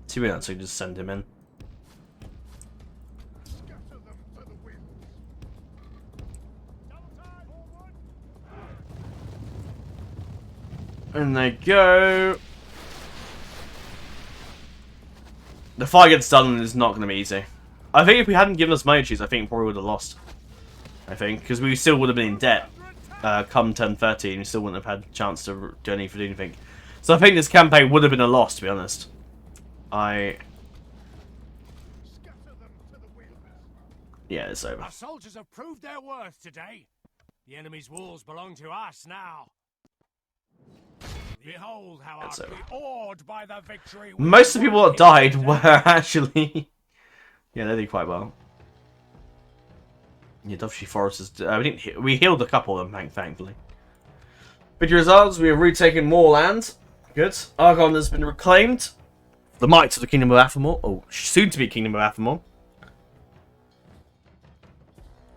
To be honest, we just send him in. And they go. The fight against Dunland is not going to be easy. I think if we hadn't given us money cheats, I think we probably would have lost. I think, because we still would have been in debt come turn 30, and we still wouldn't have had a chance to do anything. So I think this campaign would have been a loss, to be honest. Yeah, it's over. Our soldiers have proved their worth today. The enemy's walls belong to us now. Behold how That's utterly awed by the victory. Most of the people that died were actually... yeah, they did quite well. Yeah, Doveshy Forest is... we healed a couple of them, thankfully. Victory results, we have retaken more land. Good. Argon has been reclaimed. The might of the Kingdom of Athámor. Oh, soon to be Kingdom of Athámor.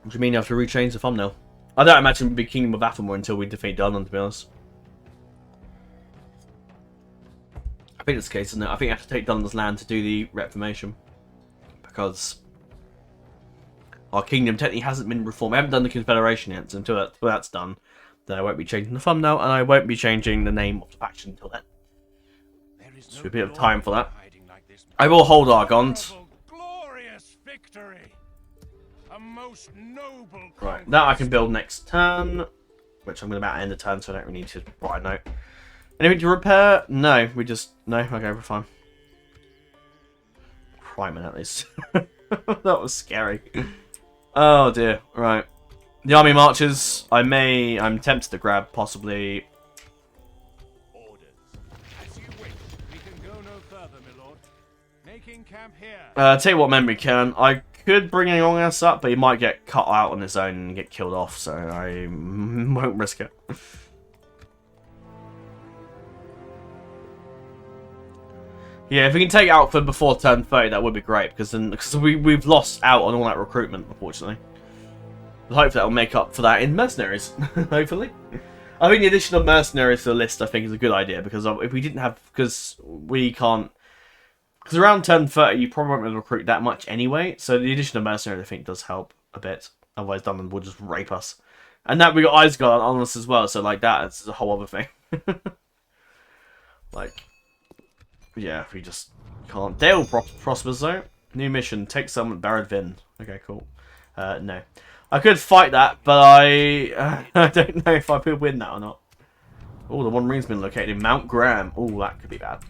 What do you mean you have to rechange the thumbnail? I don't imagine it would be Kingdom of Athámor until we defeat Dunland, to be honest. I think that's the case, isn't it? I think you have to take Dunland's land to do the Reformation. Because our kingdom technically hasn't been reformed. I haven't done the Confederation yet, so until that's done, then I won't be changing the thumbnail, and I won't be changing the name of the faction until then. So a bit of time for that. I will hold Argont. Glorious victory. A most noble. Right, that I can build next turn, which I'm going to about end the turn, so I don't really need to write a note. Anything to repair? No, we just... no, okay, we're fine. Primer, at least. That was scary. Oh, dear. Right. The army marches. I'm tempted to grab, possibly... Orders. As you wish. We can go no further, my lord. Making camp here. Tell you what memory can. I could bring anyone else up, but he might get cut out on his own and get killed off, so I won't risk it. Yeah, if we can take Outford before turn 30, that would be great, because we've lost out on all that recruitment, unfortunately. But hopefully that will make up for that in mercenaries, hopefully. I think the addition of mercenaries to the list, I think, is a good idea, because if we didn't have... because we can't... because around turn 30, you probably won't be able to recruit that much anyway, so the addition of mercenaries, I think, does help a bit. Otherwise, Dunland will just rape us. And that we got Isgard on us as well, so like that's a whole other thing. Like... yeah, if we just can't. Dale prospers though. New mission: take someone Barad Vin. Okay, cool. No, I could fight that, but I don't know if I could win that or not. Oh, the One Ring's been located in Mount Graham. Oh, that could be bad,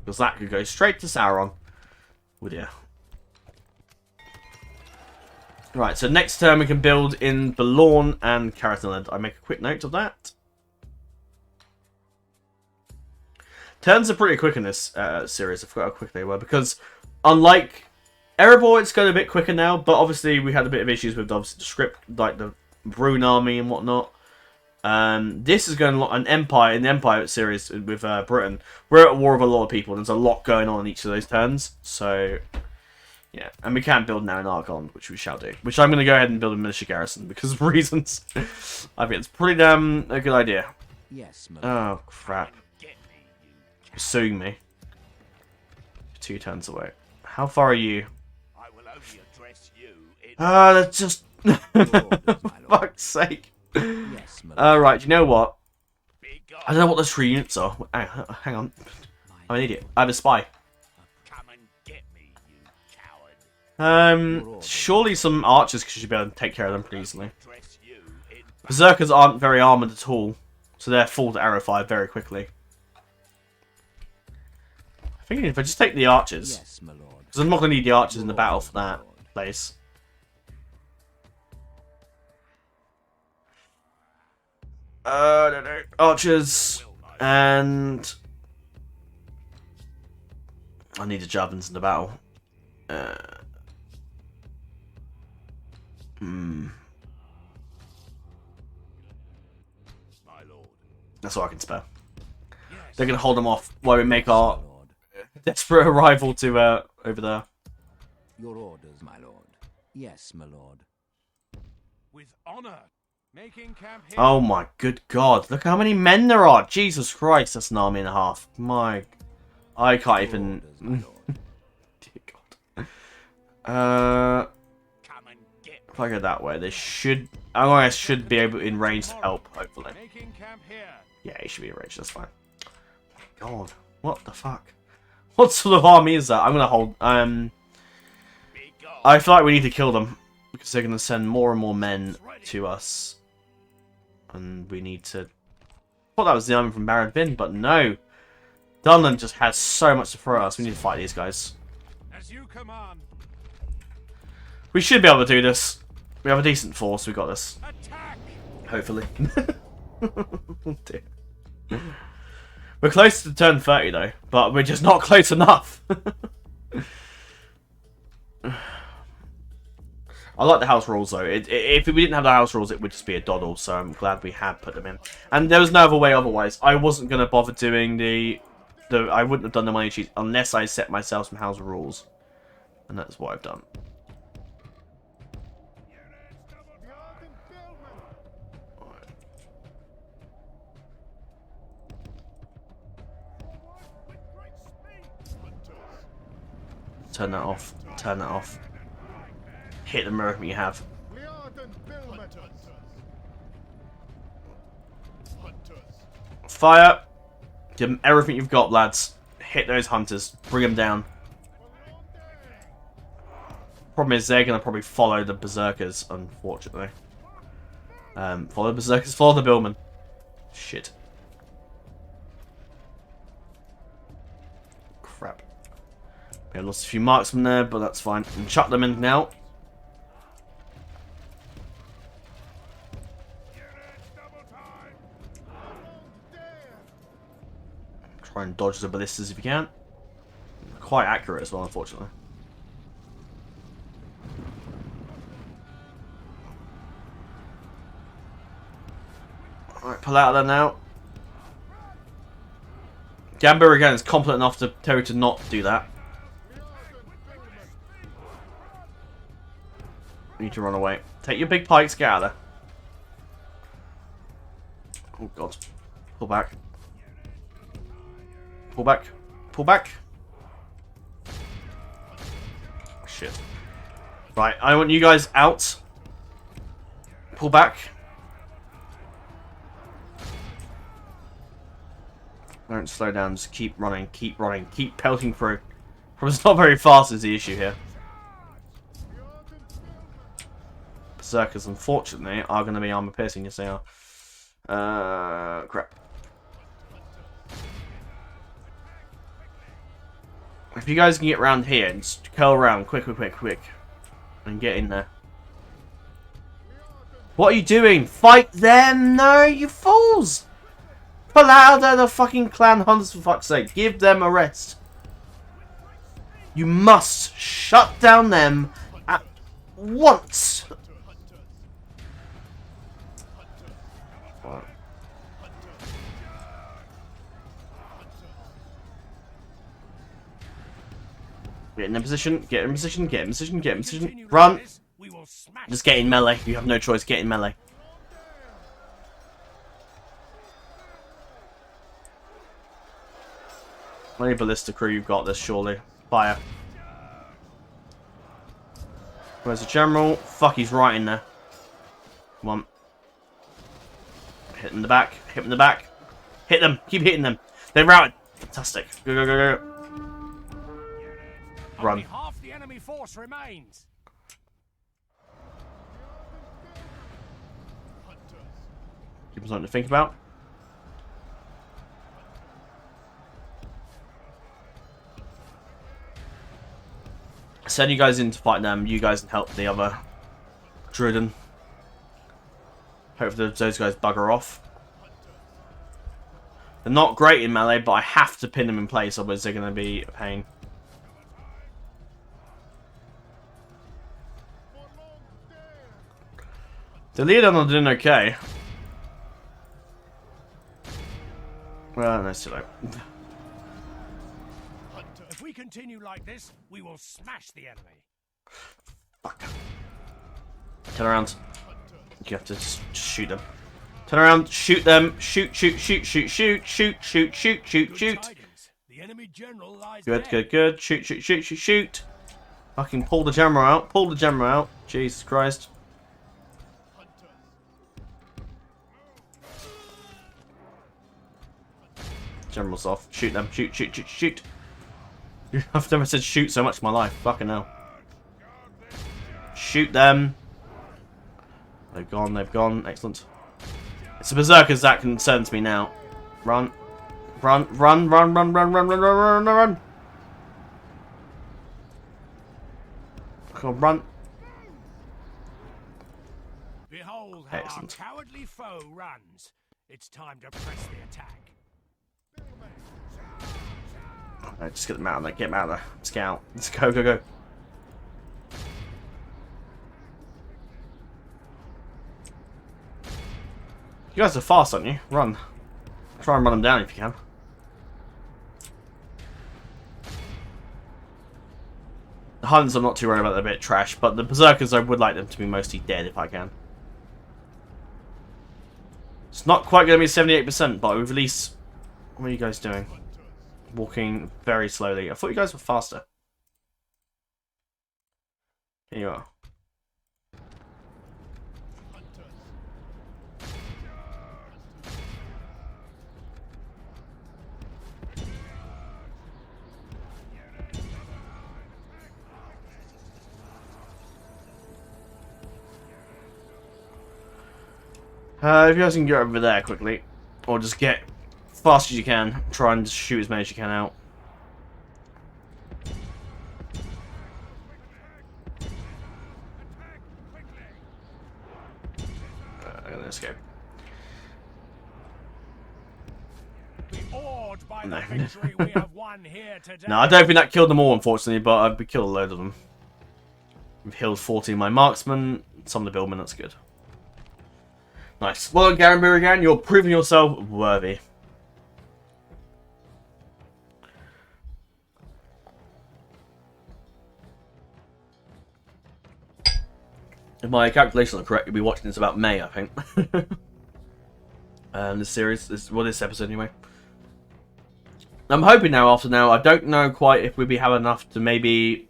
because that could go straight to Sauron. Oh dear. Right, so next turn we can build in Belorn and Caratanland. I make a quick note of that. Turns are pretty quick in this series. I forgot how quick they were, because unlike Erebor, it's going a bit quicker now, but obviously we had a bit of issues with obviously the script, like the Brune army and whatnot. This is going an Empire, in the Empire series with Britain. We're at war with a lot of people, and there's a lot going on in each of those turns, so yeah. And we can build now in Argon, which we shall do. Which I'm going to go ahead and build a militia garrison, because of reasons. I think it's pretty damn a good idea. Yes, oh, crap. Suing me. 2 turns away. How far are you? I will only address you in... that's just... fuck's sake. Yes, Right, you know what? I don't know what those 3 units are. Hang on. I'm an idiot. I have a spy. Come and get me, you coward. Surely some archers should be able to take care of them pretty easily. Berserkers aren't very armoured at all, so they're full to arrow fire very quickly. I think if I just take the archers, yes, my lord. Because I'm not going to need the archers in the battle for that place. I don't know. Archers, and I need the javelins in the battle. That's all I can spare. They're going to hold them off while we make our desperate arrival to over there. Your orders, my lord. Yes, my lord. With honor. Making camp here. Oh my good god. Look how many men there are. Jesus Christ, that's an army and a half. My... I can't even... Dear god. If I go that way, they should Allies should be able in range to help, hopefully. Making camp here. Yeah, he should be in range, that's fine. God, what the fuck? What sort of army is that? I'm gonna hold. I feel like we need to kill them because they're gonna send more and more men to us, and we need to. I thought that was the army from Baron Vin, but no. Dunland just has so much to throw at us. We need to fight these guys. As you command. We should be able to do this. We have a decent force. We got this. Attack. Hopefully. Oh dear. We're close to turn 30 though, but we're just not close enough. I like the house rules though. If we didn't have the house rules, it would just be a doddle. So I'm glad we had put them in. And there was no other way otherwise. I wasn't going to bother doing the. I wouldn't have done the money cheat unless I set myself some house rules, and that's what I've done. Turn that off. Turn that off. Hit the mirror you have. Fire. Give them everything you've got, lads. Hit those hunters. Bring them down. Problem is, they're going to probably follow the berserkers, unfortunately. Follow the berserkers, follow the billmen. Shit. Crap. I lost a few marks from there, but that's fine. And chuck them in now. Try and dodge the ballistas if you can. Quite accurate as well, unfortunately. Alright, pull out of there now. Gambler again is competent enough to tell you to not do that. You need to run away. Take your big pikes, get out of there. Oh god. Pull back. Pull back. Pull back. Shit. Right, I want you guys out. Pull back. Don't slow down, just keep running, keep pelting through. It's not very fast is the issue here. Berserkers, unfortunately, are going to be armor piercing, yes they are. Crap. If you guys can get around here and just curl around, quick. And get in there. What are you doing? Fight them! No, you fools! Pull out of the fucking clan hunters, for fuck's sake. Give them a rest. You must shut down them at once. Get in position, get in position, get in position, get in position. Run! Just get in melee. You have no choice. Get in melee. Any ballista crew, you've got this, surely. Fire. Where's the general? Fuck, he's right in there. Come on. Hit him in the back. Hit him in the back. Hit them. Keep hitting them. They're routed. Fantastic. Go. Run. Only half the enemy force remains. Give them something to think about. Send you guys in to fight them. You guys can help the other Druiden. Hopefully those guys bugger off. They're not great in melee, but I have to pin them in place, otherwise they're going to be a pain. The leader are doing okay. Well, no, it's too late. If we continue like this, we will smash the enemy. Fuck. Turn around. You have to just shoot them. Turn around, shoot them. Shoot. The enemy general lies Good. dead. Shoot. Fucking pull the general out. Jesus Christ. General's off. Shoot them. Shoot, shoot, shoot, shoot. I've never said shoot so much in my life. Fucking hell. Shoot them. They've gone, they've gone. Excellent. It's the berserkers that concerns me now. Run. Run, run, run, run, run, run, run, run, run, run. Come on, run. Behold how Excellent. our cowardly foe runs. It's time to press the attack. Alright, just get them out of there. Get them out of there. Let's get out. Let's go, go, go. You guys are fast, aren't you? Run. Try and run them down if you can. The Huns I'm not too worried about, they're a bit trash, but the Berserkers I would like them to be mostly dead if I can. It's not quite going to be 78%, but we've at least... What are you guys doing? Walking very slowly. I thought you guys were faster. Here you are. If you guys can get over there quickly, or just get as fast as you can, try and just shoot as many as you can out. Let's go. Be awed by No. the victory we have won here today. No, I don't think that killed them all, unfortunately, but I've killed a load of them. We've healed 14 my marksmen, some of the billmen, that's good. Nice. Well done, Garen again. You're proving yourself worthy. If my calculations are correct, you'll be watching this about May, I think. This series, this episode anyway. I'm hoping now, after now, I don't know quite if we have enough to maybe...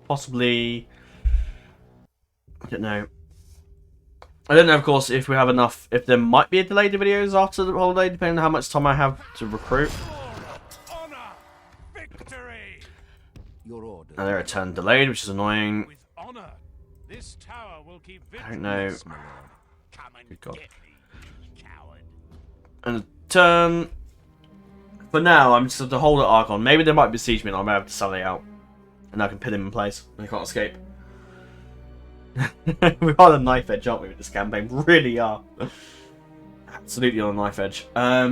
Possibly... I don't know. I don't know, of course, if we have enough, if there might be a delayed videos after the holiday, depending on how much time I have to recruit. Honor, victory. Your order. And they're a turn delayed, which is annoying. With honor, this tower will keep I don't know. Yes, my lord. Come and Good God. get me, you coward. And a turn... For now, I'm just have to hold at Archon. Maybe there might be siege men, I may have to sally out. And I can pin him in place. They can't escape. We're on a knife edge, aren't we, with this campaign? We really are. Absolutely on a knife edge. I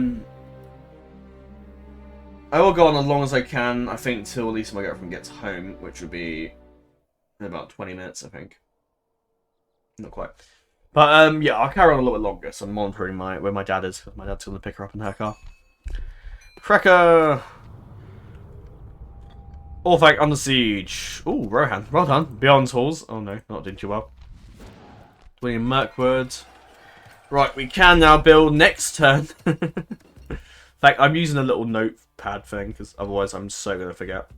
will go on as long as I can, I think, till at least my girlfriend gets home, which would be in about 20 minutes, I think. Not quite. But, yeah, I'll carry on a little bit longer, so I'm monitoring where my dad is, because my dad's going to pick her up in her car. Cracker! Orthanc under siege. Ooh, Rohan. Well done. Beyond's halls. Oh no, not doing too well. William Mirkwood. Right, we can now build next turn. In fact, I'm using a little notepad thing, because otherwise I'm so going to forget.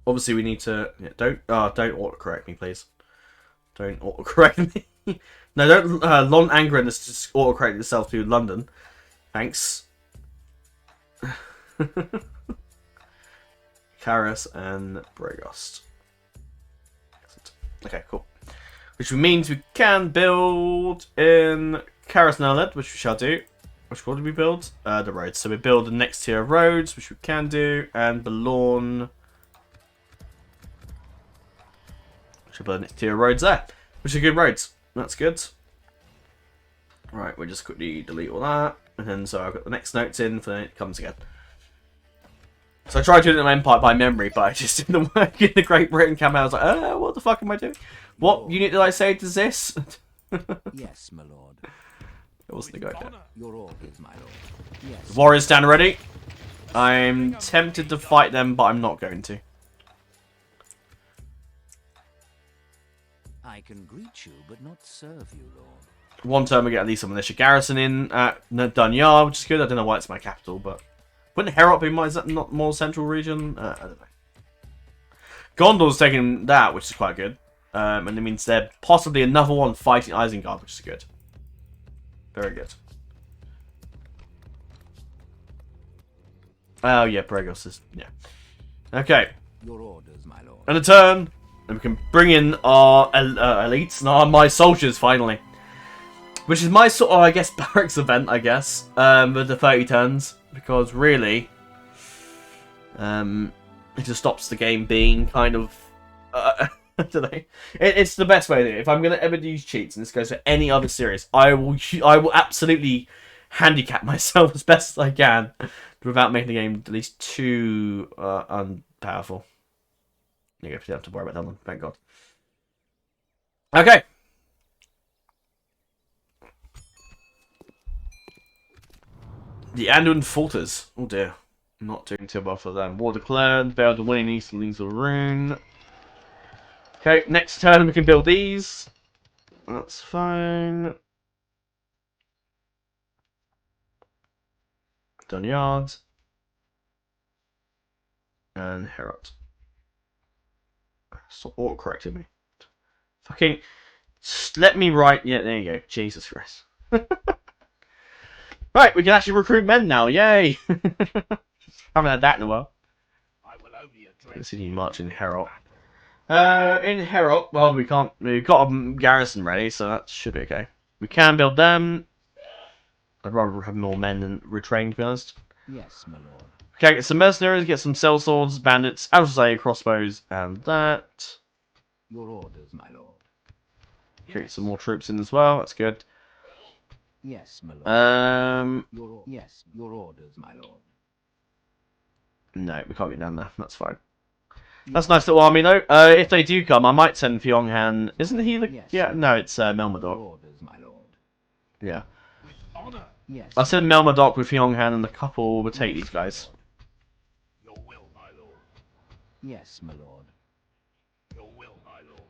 Obviously, we need to... Yeah, don't autocorrect me, please. Don't autocorrect me. No, don't... Lon Angren has just autocorrected itself to London. Thanks. Karas and Bragost. Okay, cool. Which means we can build in Karas Naled, which we shall do. What do we build? The roads. So we build the next tier of roads, which we can do, and Belorn. Should build the next tier of roads there, which are good roads. That's good. Right, we'll just quickly delete all that, and then so I've got the next notes in for when it comes again. So I tried doing it in Empire by memory, but I just didn't work in the Great Britain campaign. I was like, what the fuck am I doing? What unit did I say does this? Yes, my lord. It wasn't the guy there. Your orders, my lord. Yes. Warriors stand ready. I'm tempted to fight them, but I'm not going to. I can greet you, but not serve you, lord. One turn we get at least a militia garrison in at Dunyar, which is good. I don't know why it's my capital, but... Wouldn't Herop be is that not more central region? I don't know. Gondor's taking that, which is quite good. And it means they're possibly another one fighting Isengard, which is good. Very good. Oh yeah, Bragos is Okay. Your orders, my lord. And a turn, and we can bring in our elites and my soldiers finally, which is my sort of, I guess, barracks event, I guess, with the 30 turns, because really, it just stops the game being kind of, I don't know. It's the best way to do it. If I'm gonna ever use cheats, and this goes for any other series, I will absolutely handicap myself as best as I can without making the game at least too unpowerful. You don't have to worry about that one, thank God. Okay. The Anduin Falters. Oh dear. Not doing too well for them. War declared. Failed to win Easterlings of Rune. Okay, next turn we can build these. That's fine. Done yards. And Herot. Stop auto-correcting me. Fucking... Just let me write... Yeah, there you go. Jesus Christ. Right, we can actually recruit men now. Yay! Haven't had that in a while. Let's see you march in Herot. In Herot, well, we can't... We've got a garrison ready, so that should be okay. We can build them. I'd rather have more men than retrain, to be honest. Yes, my lord. Okay, get some mercenaries, get some sellswords, bandits, Alzay, crossbows, and that. Your orders, my lord. Okay, get some more troops in as well, that's good. Yes, my lord. No, Yes, your orders, my lord. we can't get down there, that's fine. That's a nice little army, though. If they do come, I might send Fyonghan. Isn't he the... Yes, yeah, no, it's Your Melmadok. orders, my lord. Yeah. Yes. I'll send Melmadok with Fyonghan and the couple will take these guys. Your will, my lord. Yes, my lord. Your will, my lord.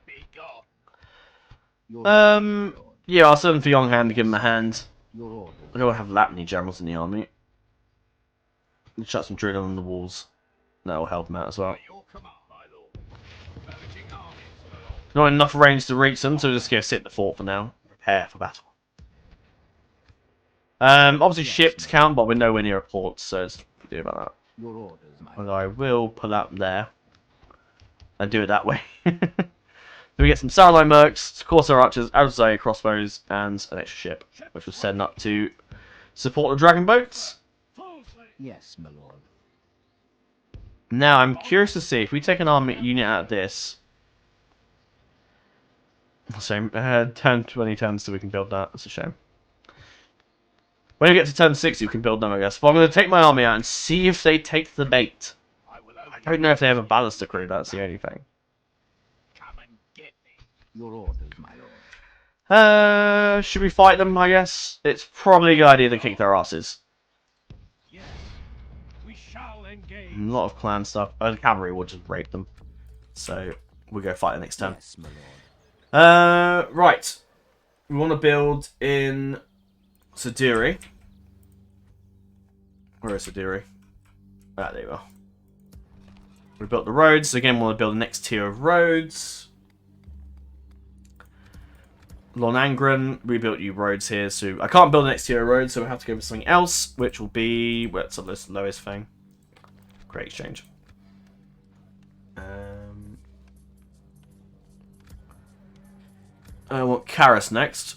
Be gone. Your orders, my lord. Yeah, I'll send Fyonghan to give him a hand. Your orders. I don't have that many generals in the army. Shut some drill on the walls. That'll help him out as well. Your command, my lord. Urging armies, my lord. Not enough range to reach them, so we're just going to sit in the fort for now. Prepare for battle. Obviously ships count, but we're nowhere near a port, so it's to do about that. Your orders, my lord. Although I will pull up there and do it that way. So we get some Samurai Mercs, Corsair Archers, Alzay crossbows, and an extra ship, which will send up to support the dragon boats. Yes, my lord. Now, I'm curious to see if we take an army unit out of this. So, 10, 20 turns so we can build that. That's a shame. When we get to turn 60, we can build them, I guess. But I'm going to take my army out and see if they take the bait. I don't know if they have a ballista crew, that's the only thing. Come and get me. Your orders, my lord. Should we fight them, I guess? It's probably a good idea to kick their asses. Yes. We shall engage. A lot of clan stuff. The cavalry will just rape them. So, we'll go fight the next turn. Yes, my lord. Right. We want to build in Sadiri. Where is Sadiri? Ah, there you are. We built the roads. Again, we want to build the next tier of roads. Lonangren, we built you roads here, so I can't build the next tier of roads, so we have to go for something else, which will be... what's the lowest thing? Great exchange. I want Karas next.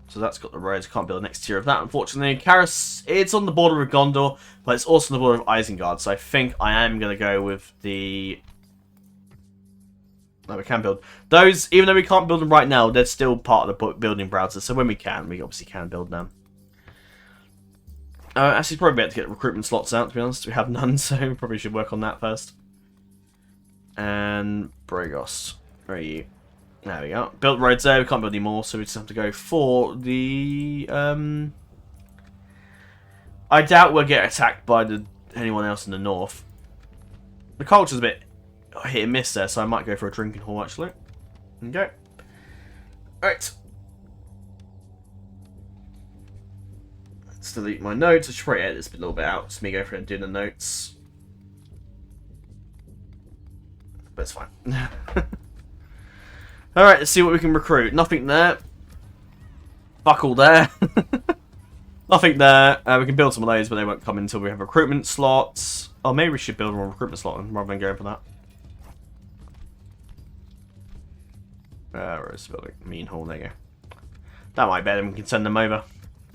So that's got the roads. Can't build the next tier of that, unfortunately. Karas, it's on the border of Gondor, but it's also on the border of Isengard. So I think I am going to go with the... No, we can build. Those, even though we can't build them right now, they're still part of the building browser. So when we obviously can build them. Actually, probably better to get recruitment slots out, to be honest. We have none, so we probably should work on that first. And Bragos. Where are you? There we go. Built roads there. We can't build any more, so we just have to go for the... I doubt we'll get attacked by anyone else in the north. The culture's a bit hit and miss there, so I might go for a drinking hall, actually. Okay. Alright. Let's delete my notes. I should probably edit this a little bit out. It's me going through and doing the notes. But it's fine. Alright, let's see what we can recruit. Nothing there. Fuck all there. Nothing there. We can build some of those, but they won't come until we have recruitment slots. Oh, maybe we should build a recruitment slot rather than going for that. Where is the building? Mean hall, there you go. That might be better, we can send them over.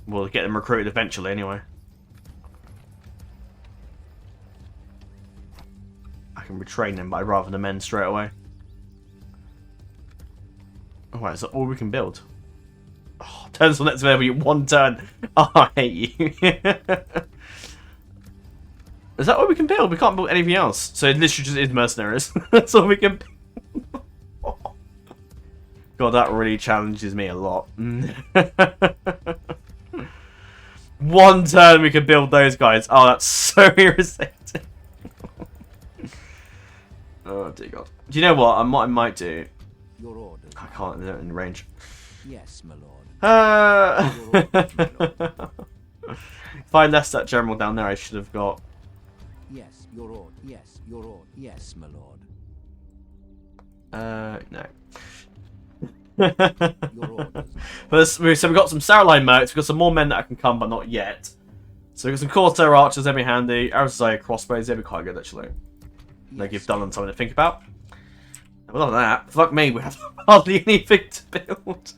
We'll get them recruited eventually anyway. I can retrain them, but I'd rather them end straight away. Alright, is that all we can build? Oh, turns on next level, you 1 turn. Oh, I hate you. Is that all we can build? We can't build anything else. So it literally just is mercenaries. That's all we can build. God, that really challenges me a lot. 1 turn we could build those guys. Oh, that's so irritating. Oh dear God. Do you know what? I might do. Your orders. I can't do it in range. Yes, my lord. If I left that general down there, I should have got. Yes, your order. Yes, your order. Yes, my lord. No. Your orders. But so we've got some Sarah-line mercs, we've got some more men that can come, but not yet. So we've got some Corsair archers, they'll be handy. Arrows crossbows, they'll be quite good actually. They give Dunland something to think about. And other than that, fuck me, we have hardly anything to build.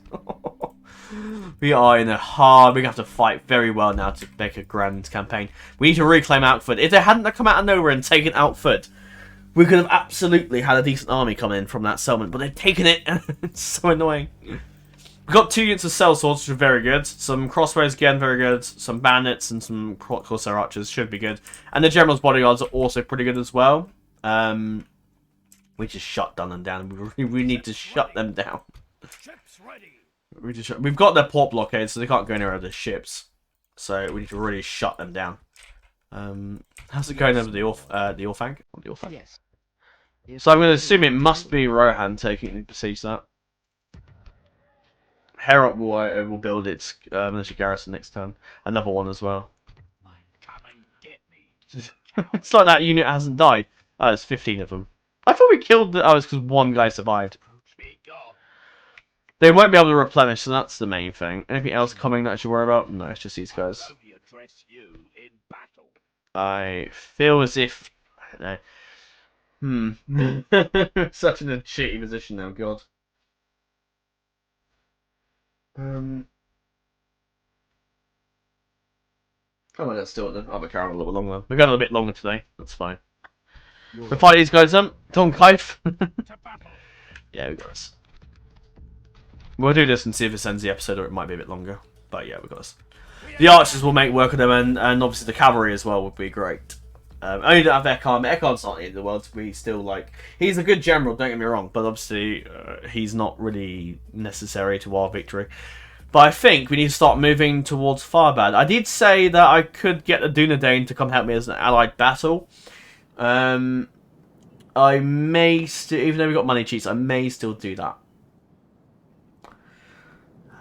We are in a hard. We're gonna have to fight very well now to make a grand campaign. We need to reclaim Outford. If they hadn't come out of nowhere and taken Outford, we could have absolutely had a decent army coming in from that settlement. But they've taken it, and it's so annoying. We've got 2 units of sellswords, which are very good. Some crossbows again, very good. Some bandits and some corsair archers should be good. And the general's bodyguards are also pretty good as well. We just shut Dunland down. We need to shut them down. Ships ready. We've got their port blockade, so they can't go anywhere with their ships. So we need to really shut them down. How's it going over the Orfang? Yes. So I'm going to assume it must be Rohan taking the besiege that. Herot will build its military garrison next turn. Another one as well. Come and get me. It's like that unit hasn't died. Oh, there's 15 of them. I thought we killed the... Oh, it's because 1 guy survived. Be gone. They won't be able to replenish, so that's the main thing. Anything else coming that I should worry about? No, it's just these guys. Only address you in battle. I feel as if... I don't know. Such in a shitty position now, God. Oh my God, still I'll be carrying a little bit longer. We're going a little bit longer today. That's fine. We'll fight these guys up. Tom Kife. To battle. Yeah, we got this. We'll do this and see if it ends the episode, or it might be a bit longer. But yeah, we got this. The archers will make work of them, and obviously the cavalry as well would be great. Only don't have Ekon. Ekon's not in the world. We still like. He's a good general. Don't get me wrong, but obviously he's not really necessary to our victory. But I think we need to start moving towards Farbad. I did say that I could get a Dunland to come help me as an allied battle. I may still, even though we got money cheats, I may still do that.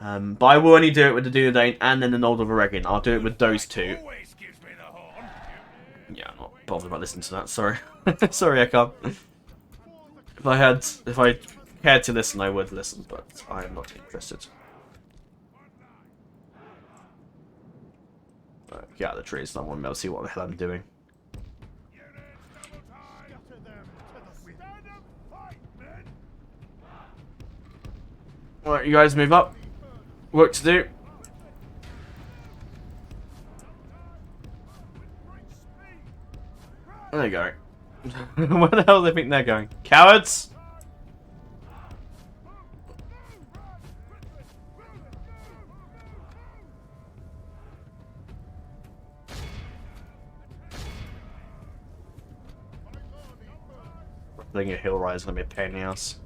But I will only do it with the Dunland and then the Nold of Oregon. I'll do it with those 2. Always gives me the horn. Yeah, I'm not bothered about listening to that. Sorry, sorry, Ekon. If I cared to listen, I would listen, but I am not interested. Right, get out of the trees. I want to be able to see what the hell I'm doing. Alright, you guys move up. Work to do. Where are they going? Where the hell do they think they're going? Cowards! I think a hill rise is going to be a pain in the ass.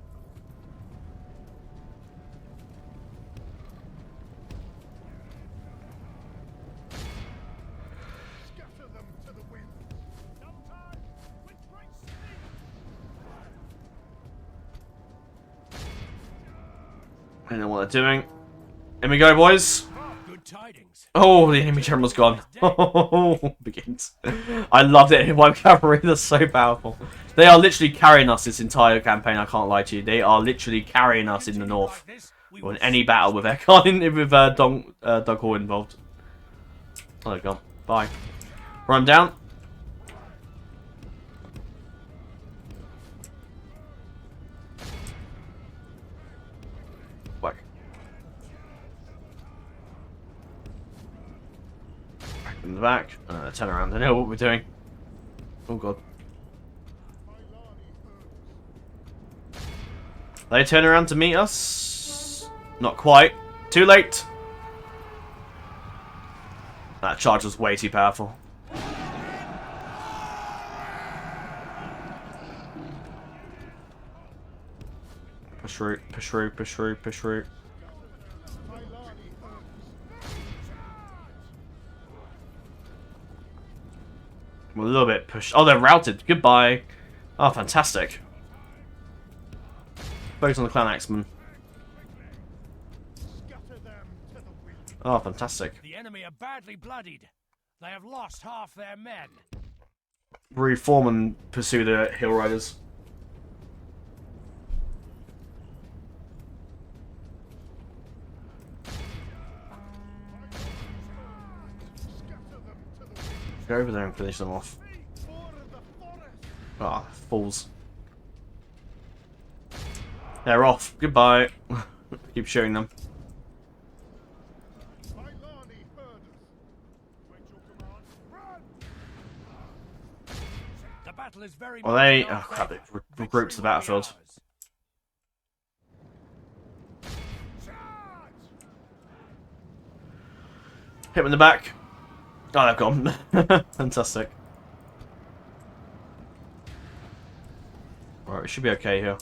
I don't know what they're doing. Here we go, boys. Good tidings. Oh, the enemy general's gone. Oh, begins. I loved it. White cavalry, they're so powerful. They are literally carrying us this entire campaign. I can't lie to you. They are literally carrying us in the north. Or in any battle with Ekon, with Doug Hall involved. Oh, they're gone. Bye. Run down. Whack. Back in the back. Turn around. I know what we're doing. Oh god. They turn around to meet us. Not quite. Too late. That charge was way too powerful. Push through, push through, push through, push through. I'm a little bit pushed. Oh, they're routed. Goodbye. Oh, fantastic. Focus on the clan axeman. Oh, fantastic. The enemy are badly bloodied. They have lost half their men. Reform and pursue the hill riders. Go over there and finish them off. Ah, oh, fools. They're off. Goodbye. Keep shooting them. The battle is very Well, they... Oh, crap. They regrouped to the battlefield. Hit them in the back. Oh, they've gone. Fantastic. Right, we should be okay here.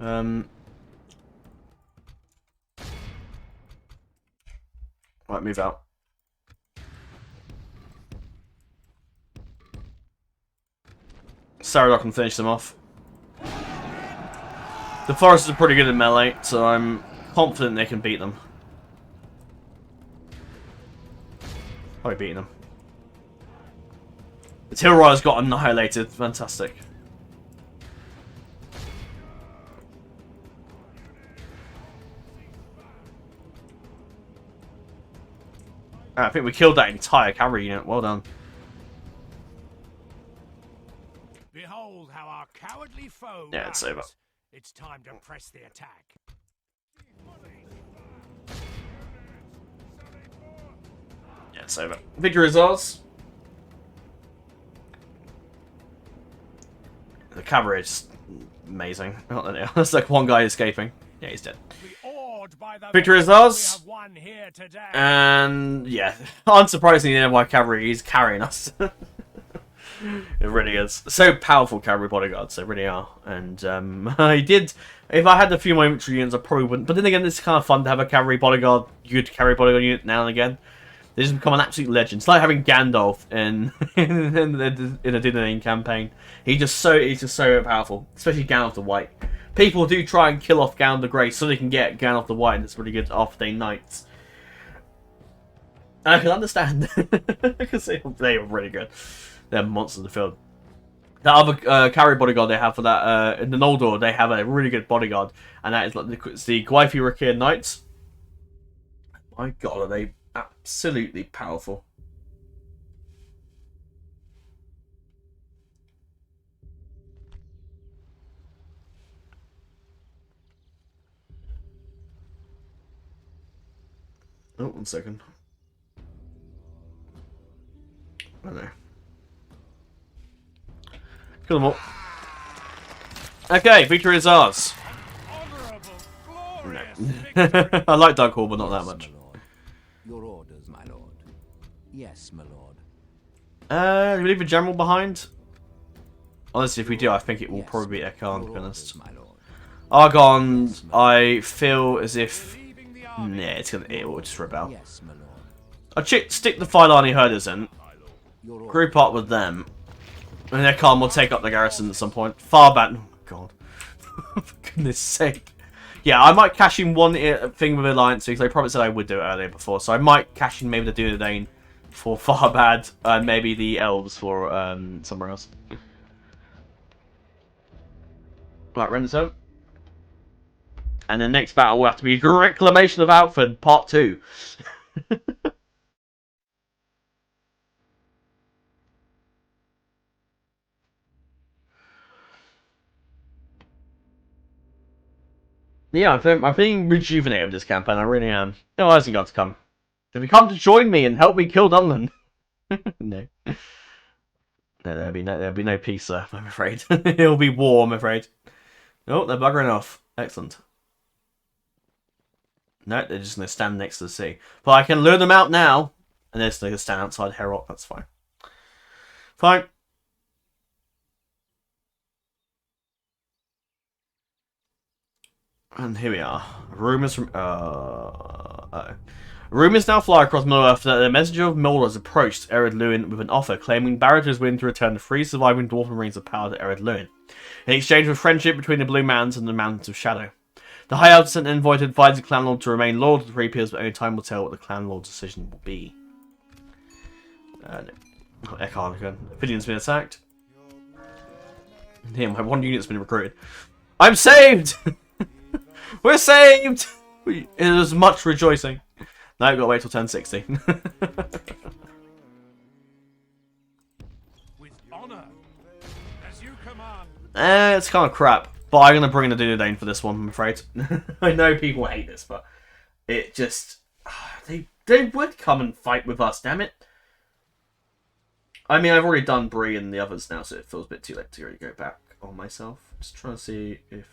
Right, move out. Saradok can finish them off. The foresters are pretty good at melee, so I'm confident they can beat them. Probably beating them. The Hill Riders got annihilated. Fantastic. I think we killed that entire cavalry unit. Well done. Behold how our cowardly foe Yeah, it's over. It's time to press the attack. Yeah, it's over. Victory is ours. The cavalry is just amazing. There's like one guy escaping. Yeah, he's dead. Victory is ours. And yeah, unsurprisingly, the NY cavalry is carrying us. It really is. So powerful cavalry bodyguards, they really are. And I did, if I had a few more infantry units, I probably wouldn't. But then again, it's kind of fun to have a cavalry bodyguard, good cavalry bodyguard unit now and again. They just become an absolute legend. It's like having Gandalf in a Dunland campaign. He's just so powerful, especially Gandalf the White. People do try and kill off Gandalf the Grey so they can get Gandalf the White, and it's really good after-day knights. And I can understand because they are really good. They're monsters in the field. That other cavalry bodyguard they have for that in the Noldor, they have a really good bodyguard, and that is like the Gwyfi Rakir Knights. My God, are they absolutely powerful? Oh, 1 second. I know. Kill them all. Okay, victory is ours. No. I like Dark Hall, but not that much. My lord. Your orders, my lord. Yes, my lord. Do we leave a general behind? Honestly, if we do, I think it will probably be Ekhan, to be honest. Argon, I feel as if... Nah, it will just rebel. Yes, my lord. I'll stick the Filani herders in. Group up with them. And Ekhan will take up the garrison at some point. Farbad... Oh, God. For goodness sake. Yeah, I might cash in one thing with Alliance, because I probably said I would do it earlier before. So I might cash in maybe the Dunedain for Farbad, and maybe the Elves for somewhere else. Right, Remnants home. And the next battle will have to be Reclamation of Alfred, Part 2. Yeah, I'm feeling rejuvenated with this campaign. I really am. No, I hasn't got to come. If you come to join me and help me kill Dunland. No. No, there'll be no peace there, I'm afraid. It'll be war, I'm afraid. Oh, they're buggering off. Excellent. No, they're just going to stand next to the sea. But I can lure them out now. And they're just going to stand outside Herok. That's fine. Fine. And here we are. Rumors from... Rumors now fly across Middle-earth that the messenger of Mordor has approached Ered Luin with an offer, claiming Barad is willing to return the 3 surviving Dwarven Rings of Power to Ered Luin, in exchange for friendship between the Blue Mountains and the Mountains of Shadow. The High Elves sent an envoy to advise the Clan Lord to remain loyal to the Three Peers, but only time will tell what the Clan Lord's decision will be. No. Eckhart again. Opinion's been attacked. Here, my 1 unit's been recruited. I'm saved! We're saved! It was much rejoicing. Now we've got to wait till 1060. With honor, as you command. It's kind of crap. But I'm going to bring the Dunland for this one, I'm afraid. I know people hate this, but it just... They would come and fight with us, damn it. I mean, I've already done Bree and the others now, so it feels a bit too late to really go back on myself. Just trying to see if...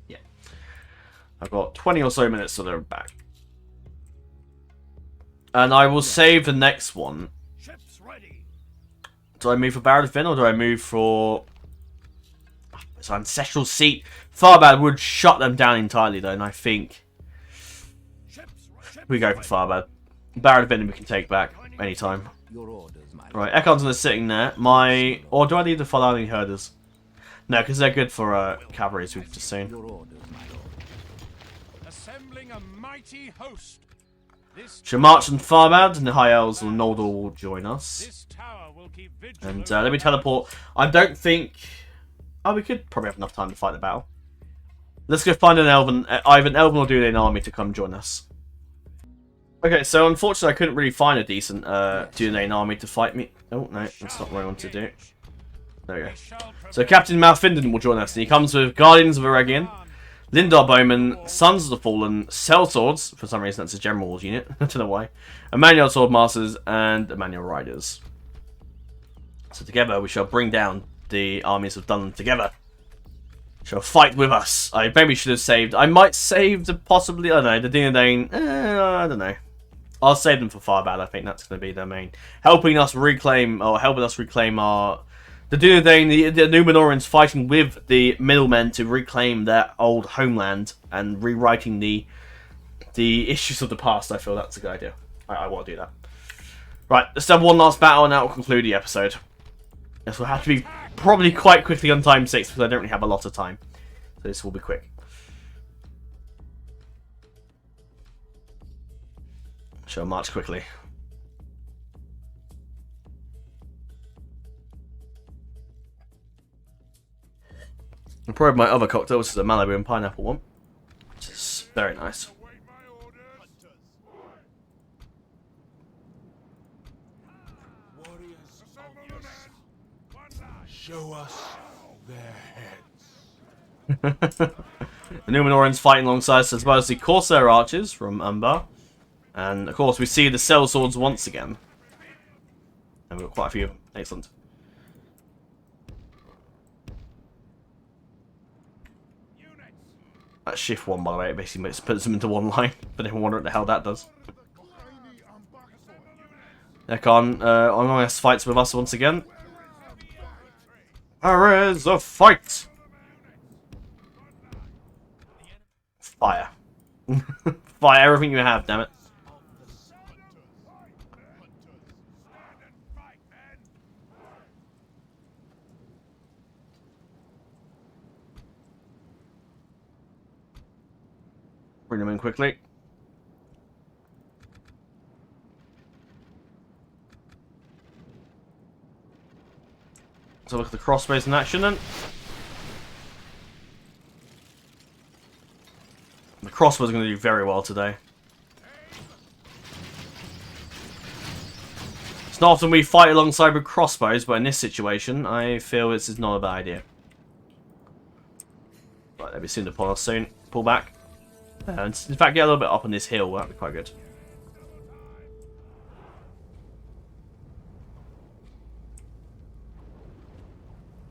Yeah. I've got 20 or so minutes till they're back. And I will save the next one. Ships ready. Do I move for Barad Finn or do I move for... It's an ancestral seat. Farbad would shut them down entirely though, and I think... We go for Farbad. Barad Finn we can take back anytime. Your orders, my lord. Right, Ekard's sitting there. Or do I need to follow any herders? No, because they're good for cavalry, as we've just seen. Your orders, my lord. Assembling a mighty host. This She'll march on Farbad, and the High Elves and Noldor will join us. This tower will keep vigilant. And let me teleport. I don't think... Oh, we could probably have enough time to fight the battle. Let's go find an Elven, either an Elven or Dunland army to come join us. Okay, so unfortunately I couldn't really find a decent Dunland army to fight me. Oh, no, that's not what I want to do. There we go. So Captain Malfinden will join us, and he comes with Guardians of Eregion, Lindar Bowmen, Sons of the Fallen, Sellswords, for some reason that's a general's unit, I don't know why, Emmanuel Swordmasters, and Emmanuel Riders. So together we shall bring down the armies of Dunland together. Shall fight with us. I maybe should have saved. I might save the possibly. I don't know. The Dunland. I don't know. I'll save them for Farbad. I think that's going to be their main. Helping us reclaim our. The Dunland, the Númenóreans fighting with the middlemen to reclaim their old homeland and rewriting the issues of the past. I feel that's a good idea. I want to do that. Right. Let's have one last battle and that will conclude the episode. This will have to be probably quite quickly on time 6 because I don't really have a lot of time. So this will be quick. Shall march quickly. I'll probably my other cocktail, which is a Malibu and pineapple one. Which is very nice. Show us their heads. The Númenóreans fighting alongside us, as well as the Corsair archers from Umbar. And of course we see the sellswords once again. And we've got quite a few. Excellent. That's shift 1 by the way, it basically puts them into one line. But everyone wonder what the hell that does. Ekon on fights with us once again. There is a fight! Fire. Fire everything you have, damn it. Bring them in quickly. So look at the crossbows in action then. The crossbows are going to do very well today. It's not often we fight alongside with crossbows, but in this situation, I feel this is not a bad idea. Right, they'll be soon upon us soon. Pull back. And in fact, get a little bit up on this hill. That'd be quite good.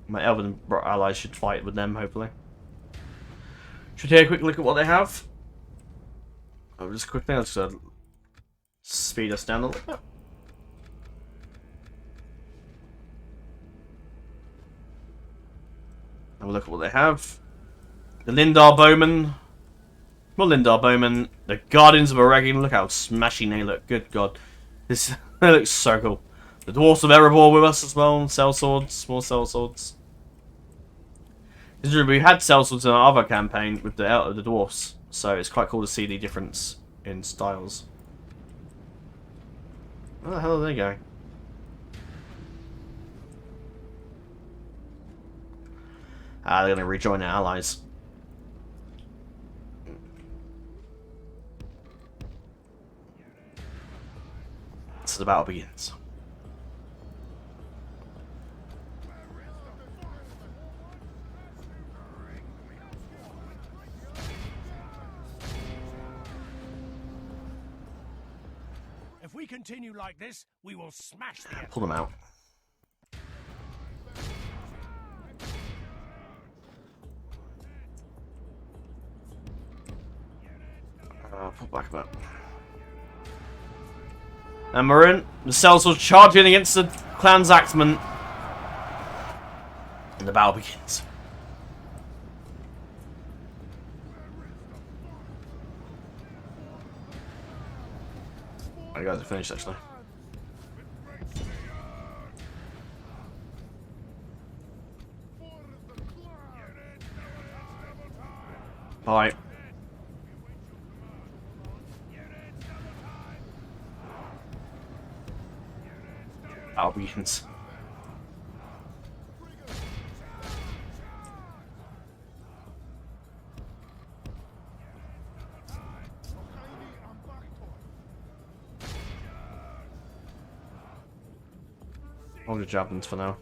My elven allies should fight with them, hopefully. Should we take a quick look at what they have? Oh, just quickly, let's speed us down a little bit. Have a look at what they have. The Lindar Bowmen. Well, Lindar Bowmen. The Guardians of Oregon. Look how smashing they look. Good God. This they look so cool. The Dwarfs of Erebor with us as well. Sellswords. Small sellswords. We had sellswords in our other campaign with the Dwarfs. So it's quite cool to see the difference in styles. Where the hell are they going? Ah, they're going to rejoin their allies. So the battle begins. If we continue like this, we will smash the enemy. Pull them out. Pull back a bit. And we're in. The sellswords charging against the clan's axemen. And the battle begins. You guys are finished, actually. Alright. Albans. Hold your javelins for now.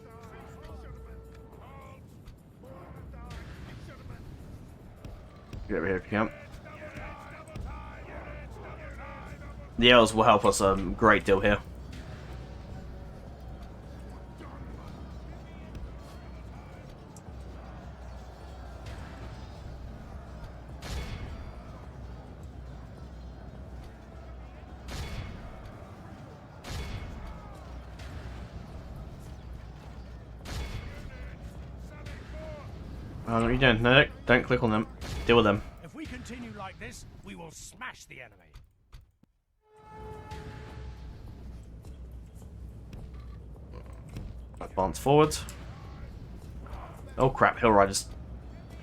Get over here if you can. The elves will help us a great deal here. What are you doing? No, don't click on them. Deal with them. If we continue like this, we will smash the enemy. Advance forward. Oh crap, Hill Riders.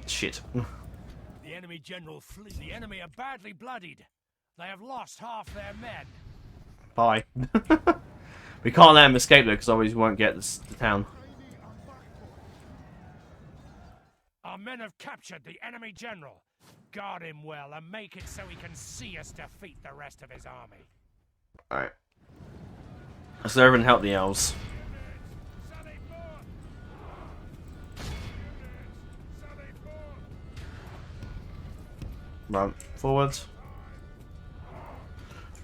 Shit. The enemy general flee. The enemy are badly bloodied. They have lost half their men. Bye. We can't let them escape though, because otherwise we won't get the town. Our men have captured the enemy general. Guard him well and make it so he can see us defeat the rest of his army. Alright. Let's everyone help the elves. Run forward.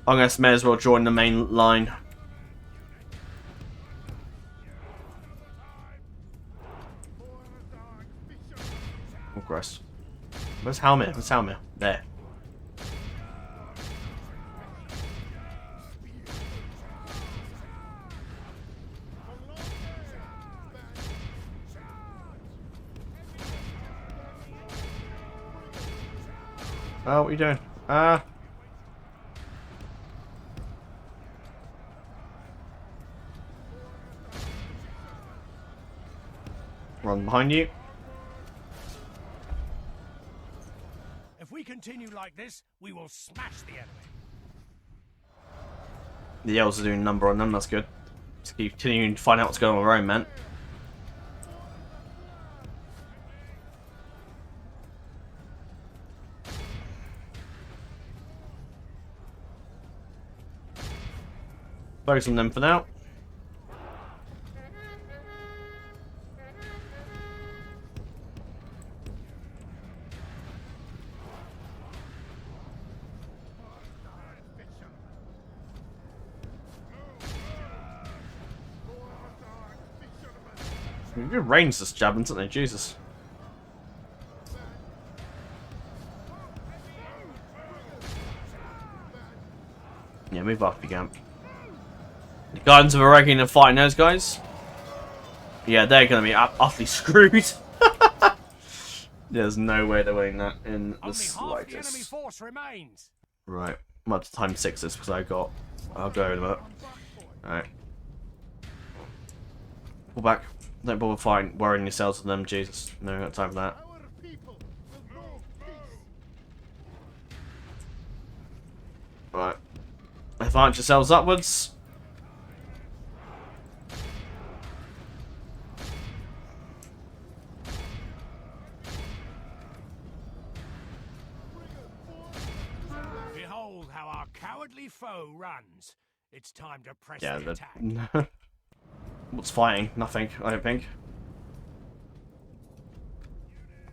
I guess may as well join the main line. Oh, gross. Where's Helmet? Where's Helmet? There. Oh, what are you doing? Run behind you. If we continue like this, we will smash the enemy. The elves are doing a number on them, that's good. Just keep continuing to find out what's going on with our own men. Focus on them for now. Good range, this javelins, aren't they? Jesus. Yeah, move up if you can. The Guardians of Aragon are fighting those guys. Yeah, they're going to be utterly screwed. There's no way they're winning that in the slightest. Right, I'm up to time 6 this because I'll go in a minute. Alright. Pull back. Don't bother fighting, worrying yourselves with them, Jesus. No, got time for that. Right. Advance yourselves upwards. Behold how our cowardly foe runs. It's time to press the attack. What's fighting? Nothing, I don't think.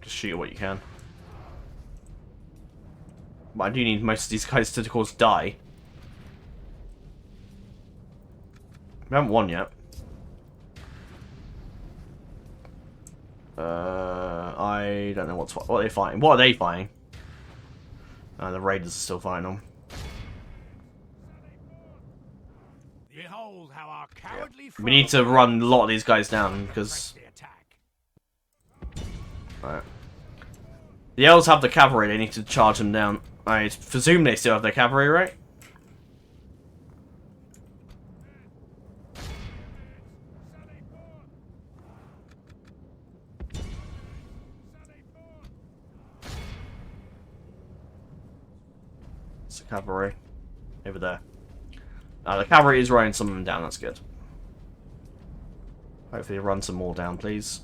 Just shoot at what you can. But I do need most of these guys to, of course, die. We haven't won yet. I don't know what are they fighting. What are they fighting? The Raiders are still fighting them. Behold how our cowardly We need to run a lot of these guys down because. Right. The elves have the cavalry. They need to charge them down. I presume they still have their cavalry, right? It's the cavalry over there. The cavalry is running some of them down. That's good. Hopefully, run some more down, please.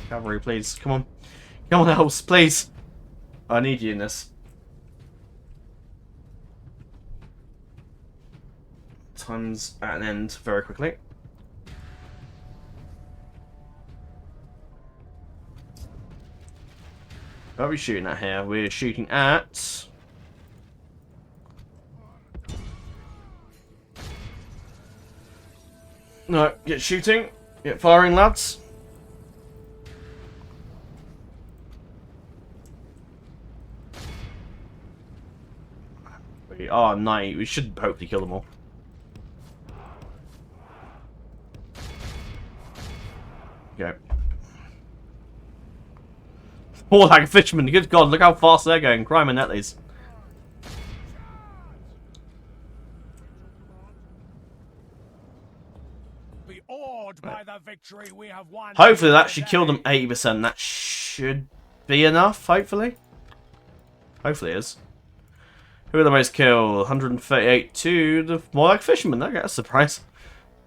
Cavalry, please. Come on. Come on, elves, please. I need you in this. Time's at an end very quickly. What are we shooting at here? We're shooting at... No, get shooting. Get firing, lads. We are 90. We should hopefully kill them all. Okay. More like a fisherman. Good God, look how fast they're going. Crime and Netley's. Be awed by the victory we have won. Hopefully that should kill them 80%. That should be enough, hopefully. Hopefully it is. Who are the most killed? 138 to the more like fishermen. Okay, that's a surprise.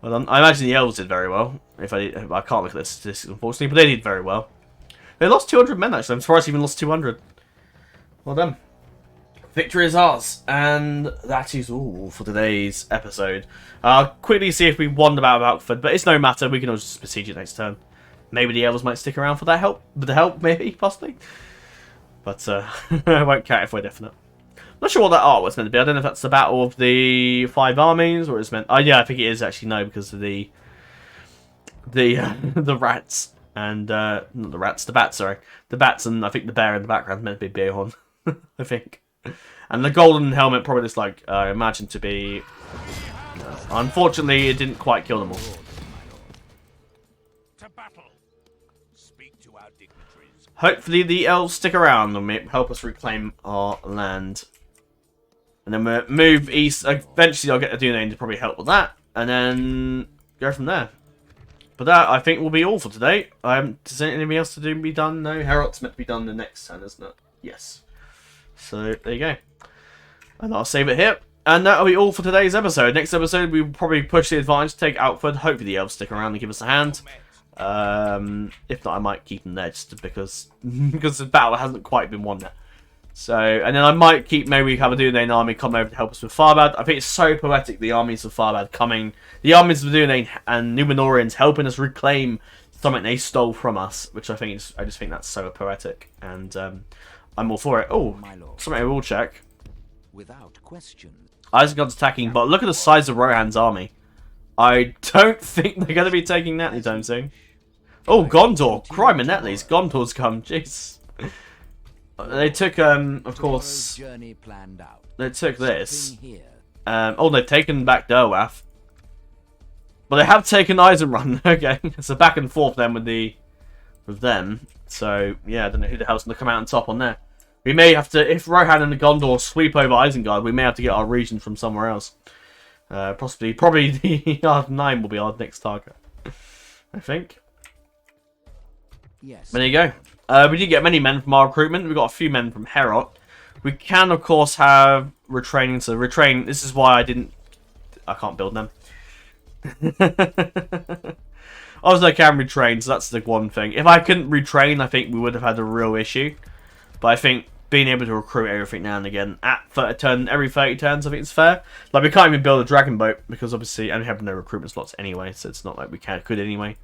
Well done. I imagine the elves did very well. I can't look at this statistics, unfortunately, but they did very well. They lost 200 men, actually. I'm surprised they even lost 200. Well done. Victory is ours. And that is all for today's episode. I'll quickly see if we won the Battle of Alkford, but it's no matter. We can always just besiege it next turn. Maybe the elves might stick around for that help. With the help, maybe, possibly. But I won't count if we're definite. I'm not sure what that art was meant to be. I don't know if that's the Battle of the 5 Armies, or it's meant... Oh, yeah, I think it is actually. No, because of the rats. And, not the rats, the bats, sorry. The bats and I think the bear in the background meant to be Beerhorn, I think. And the golden helmet probably just like, I imagine to be... Unfortunately, it didn't quite kill them all. To battle. Speak to our dignitaries. Hopefully the elves stick around and help us reclaim our land. And then we'll move east. Eventually I'll get the Dunland to probably help with that. And then go from there. But that, I think, will be all for today. Does anything else to be done? No, Herald's meant to be done the next turn, isn't it? Yes. So, there you go. And I'll save it here. And that'll be all for today's episode. Next episode, we will probably push the advantage to take Alkford. Hopefully the elves stick around and give us a hand. If not, I might keep them there just because the battle hasn't quite been won yet. So, and then I might keep, maybe we have a Dunland army come over to help us with Farbad. I think it's so poetic, the armies of Farbad coming, the armies of Dunland and Numenorians helping us reclaim something they stole from us, which I just think that's so poetic, and I'm all for it. Oh, something I will check. Without question. Isengard's attacking, but look at the size of Rohan's army. I don't think they're going to be taking that anytime soon. Oh, Gondor! Crime and Netley's. Gondor's come. Jeez. They took, of course... They took this. Oh, they've taken back Derwath. But they have taken Eisenrun. Okay, it's a back and forth then with them. So, yeah, I don't know who the hell's going to come out on top on there. We may have to, if Rohan and the Gondor sweep over Isengard, we may have to get our region from somewhere else. Probably the R9 will be our next target. I think. Yes. There you go. We didn't get many men from our recruitment. We got a few men from Herot. We can, of course, have retraining. So retrain. This is why I can't build them. Obviously, I can retrain, so that's the one thing. If I couldn't retrain, I think we would have had a real issue. But I think being able to recruit everything now and again at every 30 turns, I think it's fair. Like, we can't even build a dragon boat because obviously, and we have no recruitment slots anyway, so it's not like we could anyway.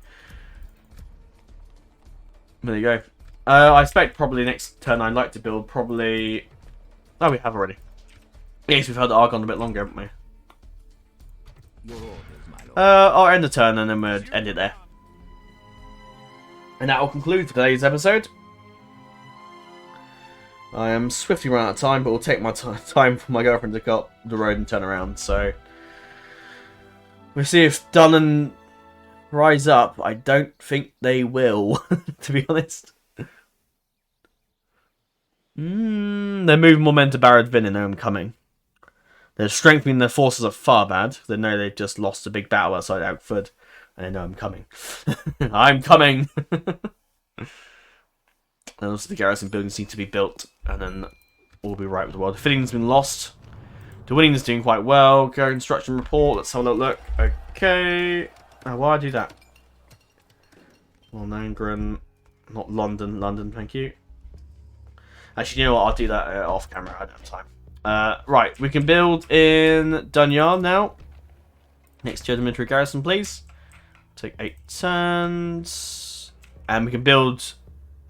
There you go. I expect probably next turn I'd like to build probably... Oh, we have already. Yes, we've had the Argon a bit longer, haven't we? Your orders, my lord. I'll end the turn and then we'll end it there. And that will conclude today's episode. I am swiftly running out of time, but will take my time for my girlfriend to go up the road and turn around, so... We'll see if Dunland rise up. I don't think they will, to be honest. They're moving more men to Barad Vin and I'm coming. They're strengthening their forces at Farbad. They know they've just lost a big battle outside Outford. And they know I'm coming. I'm coming! And also the garrison buildings need to be built. And then all will be right with the world. The fitting's been lost. The winning is doing quite well. Go construction report. Let's have a little look. Okay. Oh, why do I do that? Well, Nangren. Not London. London, thank you. Actually, you know what? I'll do that off camera. I don't have time. Right, we can build in Dunyard now. Next to the military garrison, please. Take 8 turns. And we can build...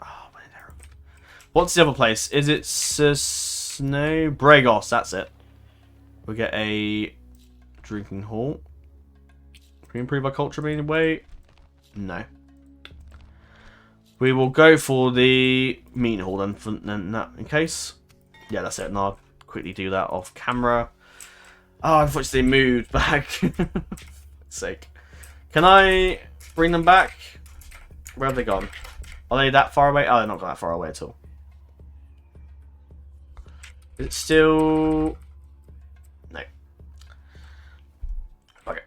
Oh, what's the other place? Is it Snow? Bragos, that's it. We'll get a drinking hall. Can we improve our culture in any way? No. We will go for the meeting hall then, in case. Yeah, that's it. And I'll quickly do that off camera. Oh, unfortunately they moved back. For sake. Can I bring them back? Where have they gone? Are they that far away? Oh, they're not that far away at all. Is it still... No. Okay.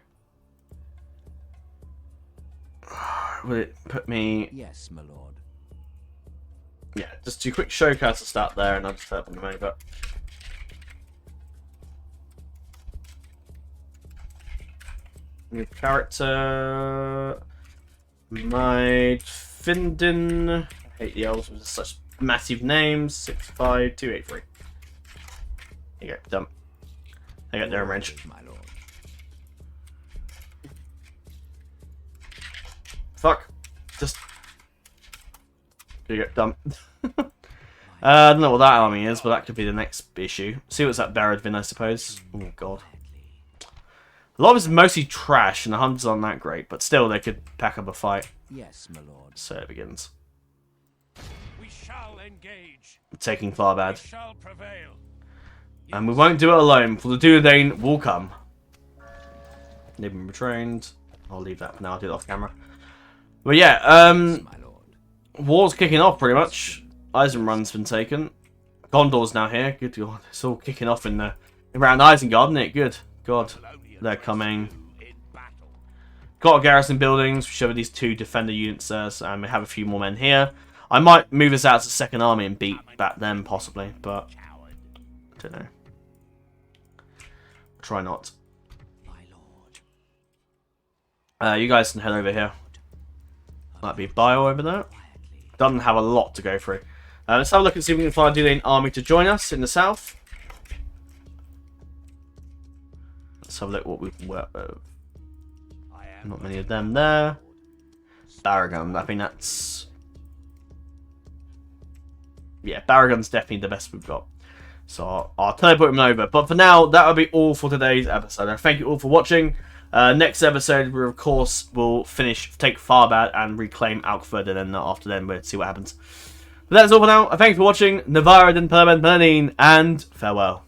Will it put me... Yes, my lord. Yeah, just do a quick showcase to start there, and I'll just help them over. New character... My Findin... I hate the elves with such massive names. 65283. There you go, done. I got their range. My lord. Fuck. Just... There you go, done. I don't know what that army is, but that could be the next issue. See what's at Baradvin, I suppose. Oh, God. A lot of it's mostly trash, and the hunters aren't that great, but still, they could pack up a fight. Yes, my lord. So it begins. We shall engage. Taking Farbad. We shall prevail. And we won't do it alone, for the Duodane will come. They've been retrained. I'll leave that for now, I'll do it off camera. But yeah, Yes, my lord. war's kicking off pretty much. Eisenrun's been taken. Gondor's now here. Good God, it's all kicking off in around Isengard, isn't it? Good God, they're coming. Got a garrison buildings. We show these 2 defender units there, and we have a few more men here. I might move us out to the second army and beat back them possibly, but I don't know. Try not. My lord. You guys can head over here. Might be bio over there. Doesn't have a lot to go through. Let's have a look and see if we can find a Duodane army to join us in the south. Let's have a look what we can work with. Not many of them there. Baragon, I think that's... Yeah, Baragon's definitely the best we've got. So I'll teleport him over. But for now, that will be all for today's episode. And thank you all for watching. Next episode, we of course will take Farbad and reclaim Alkford, and then after then we'll see what happens. But that's all for now. Thank you for watching. Navara Den Pelanin, and farewell.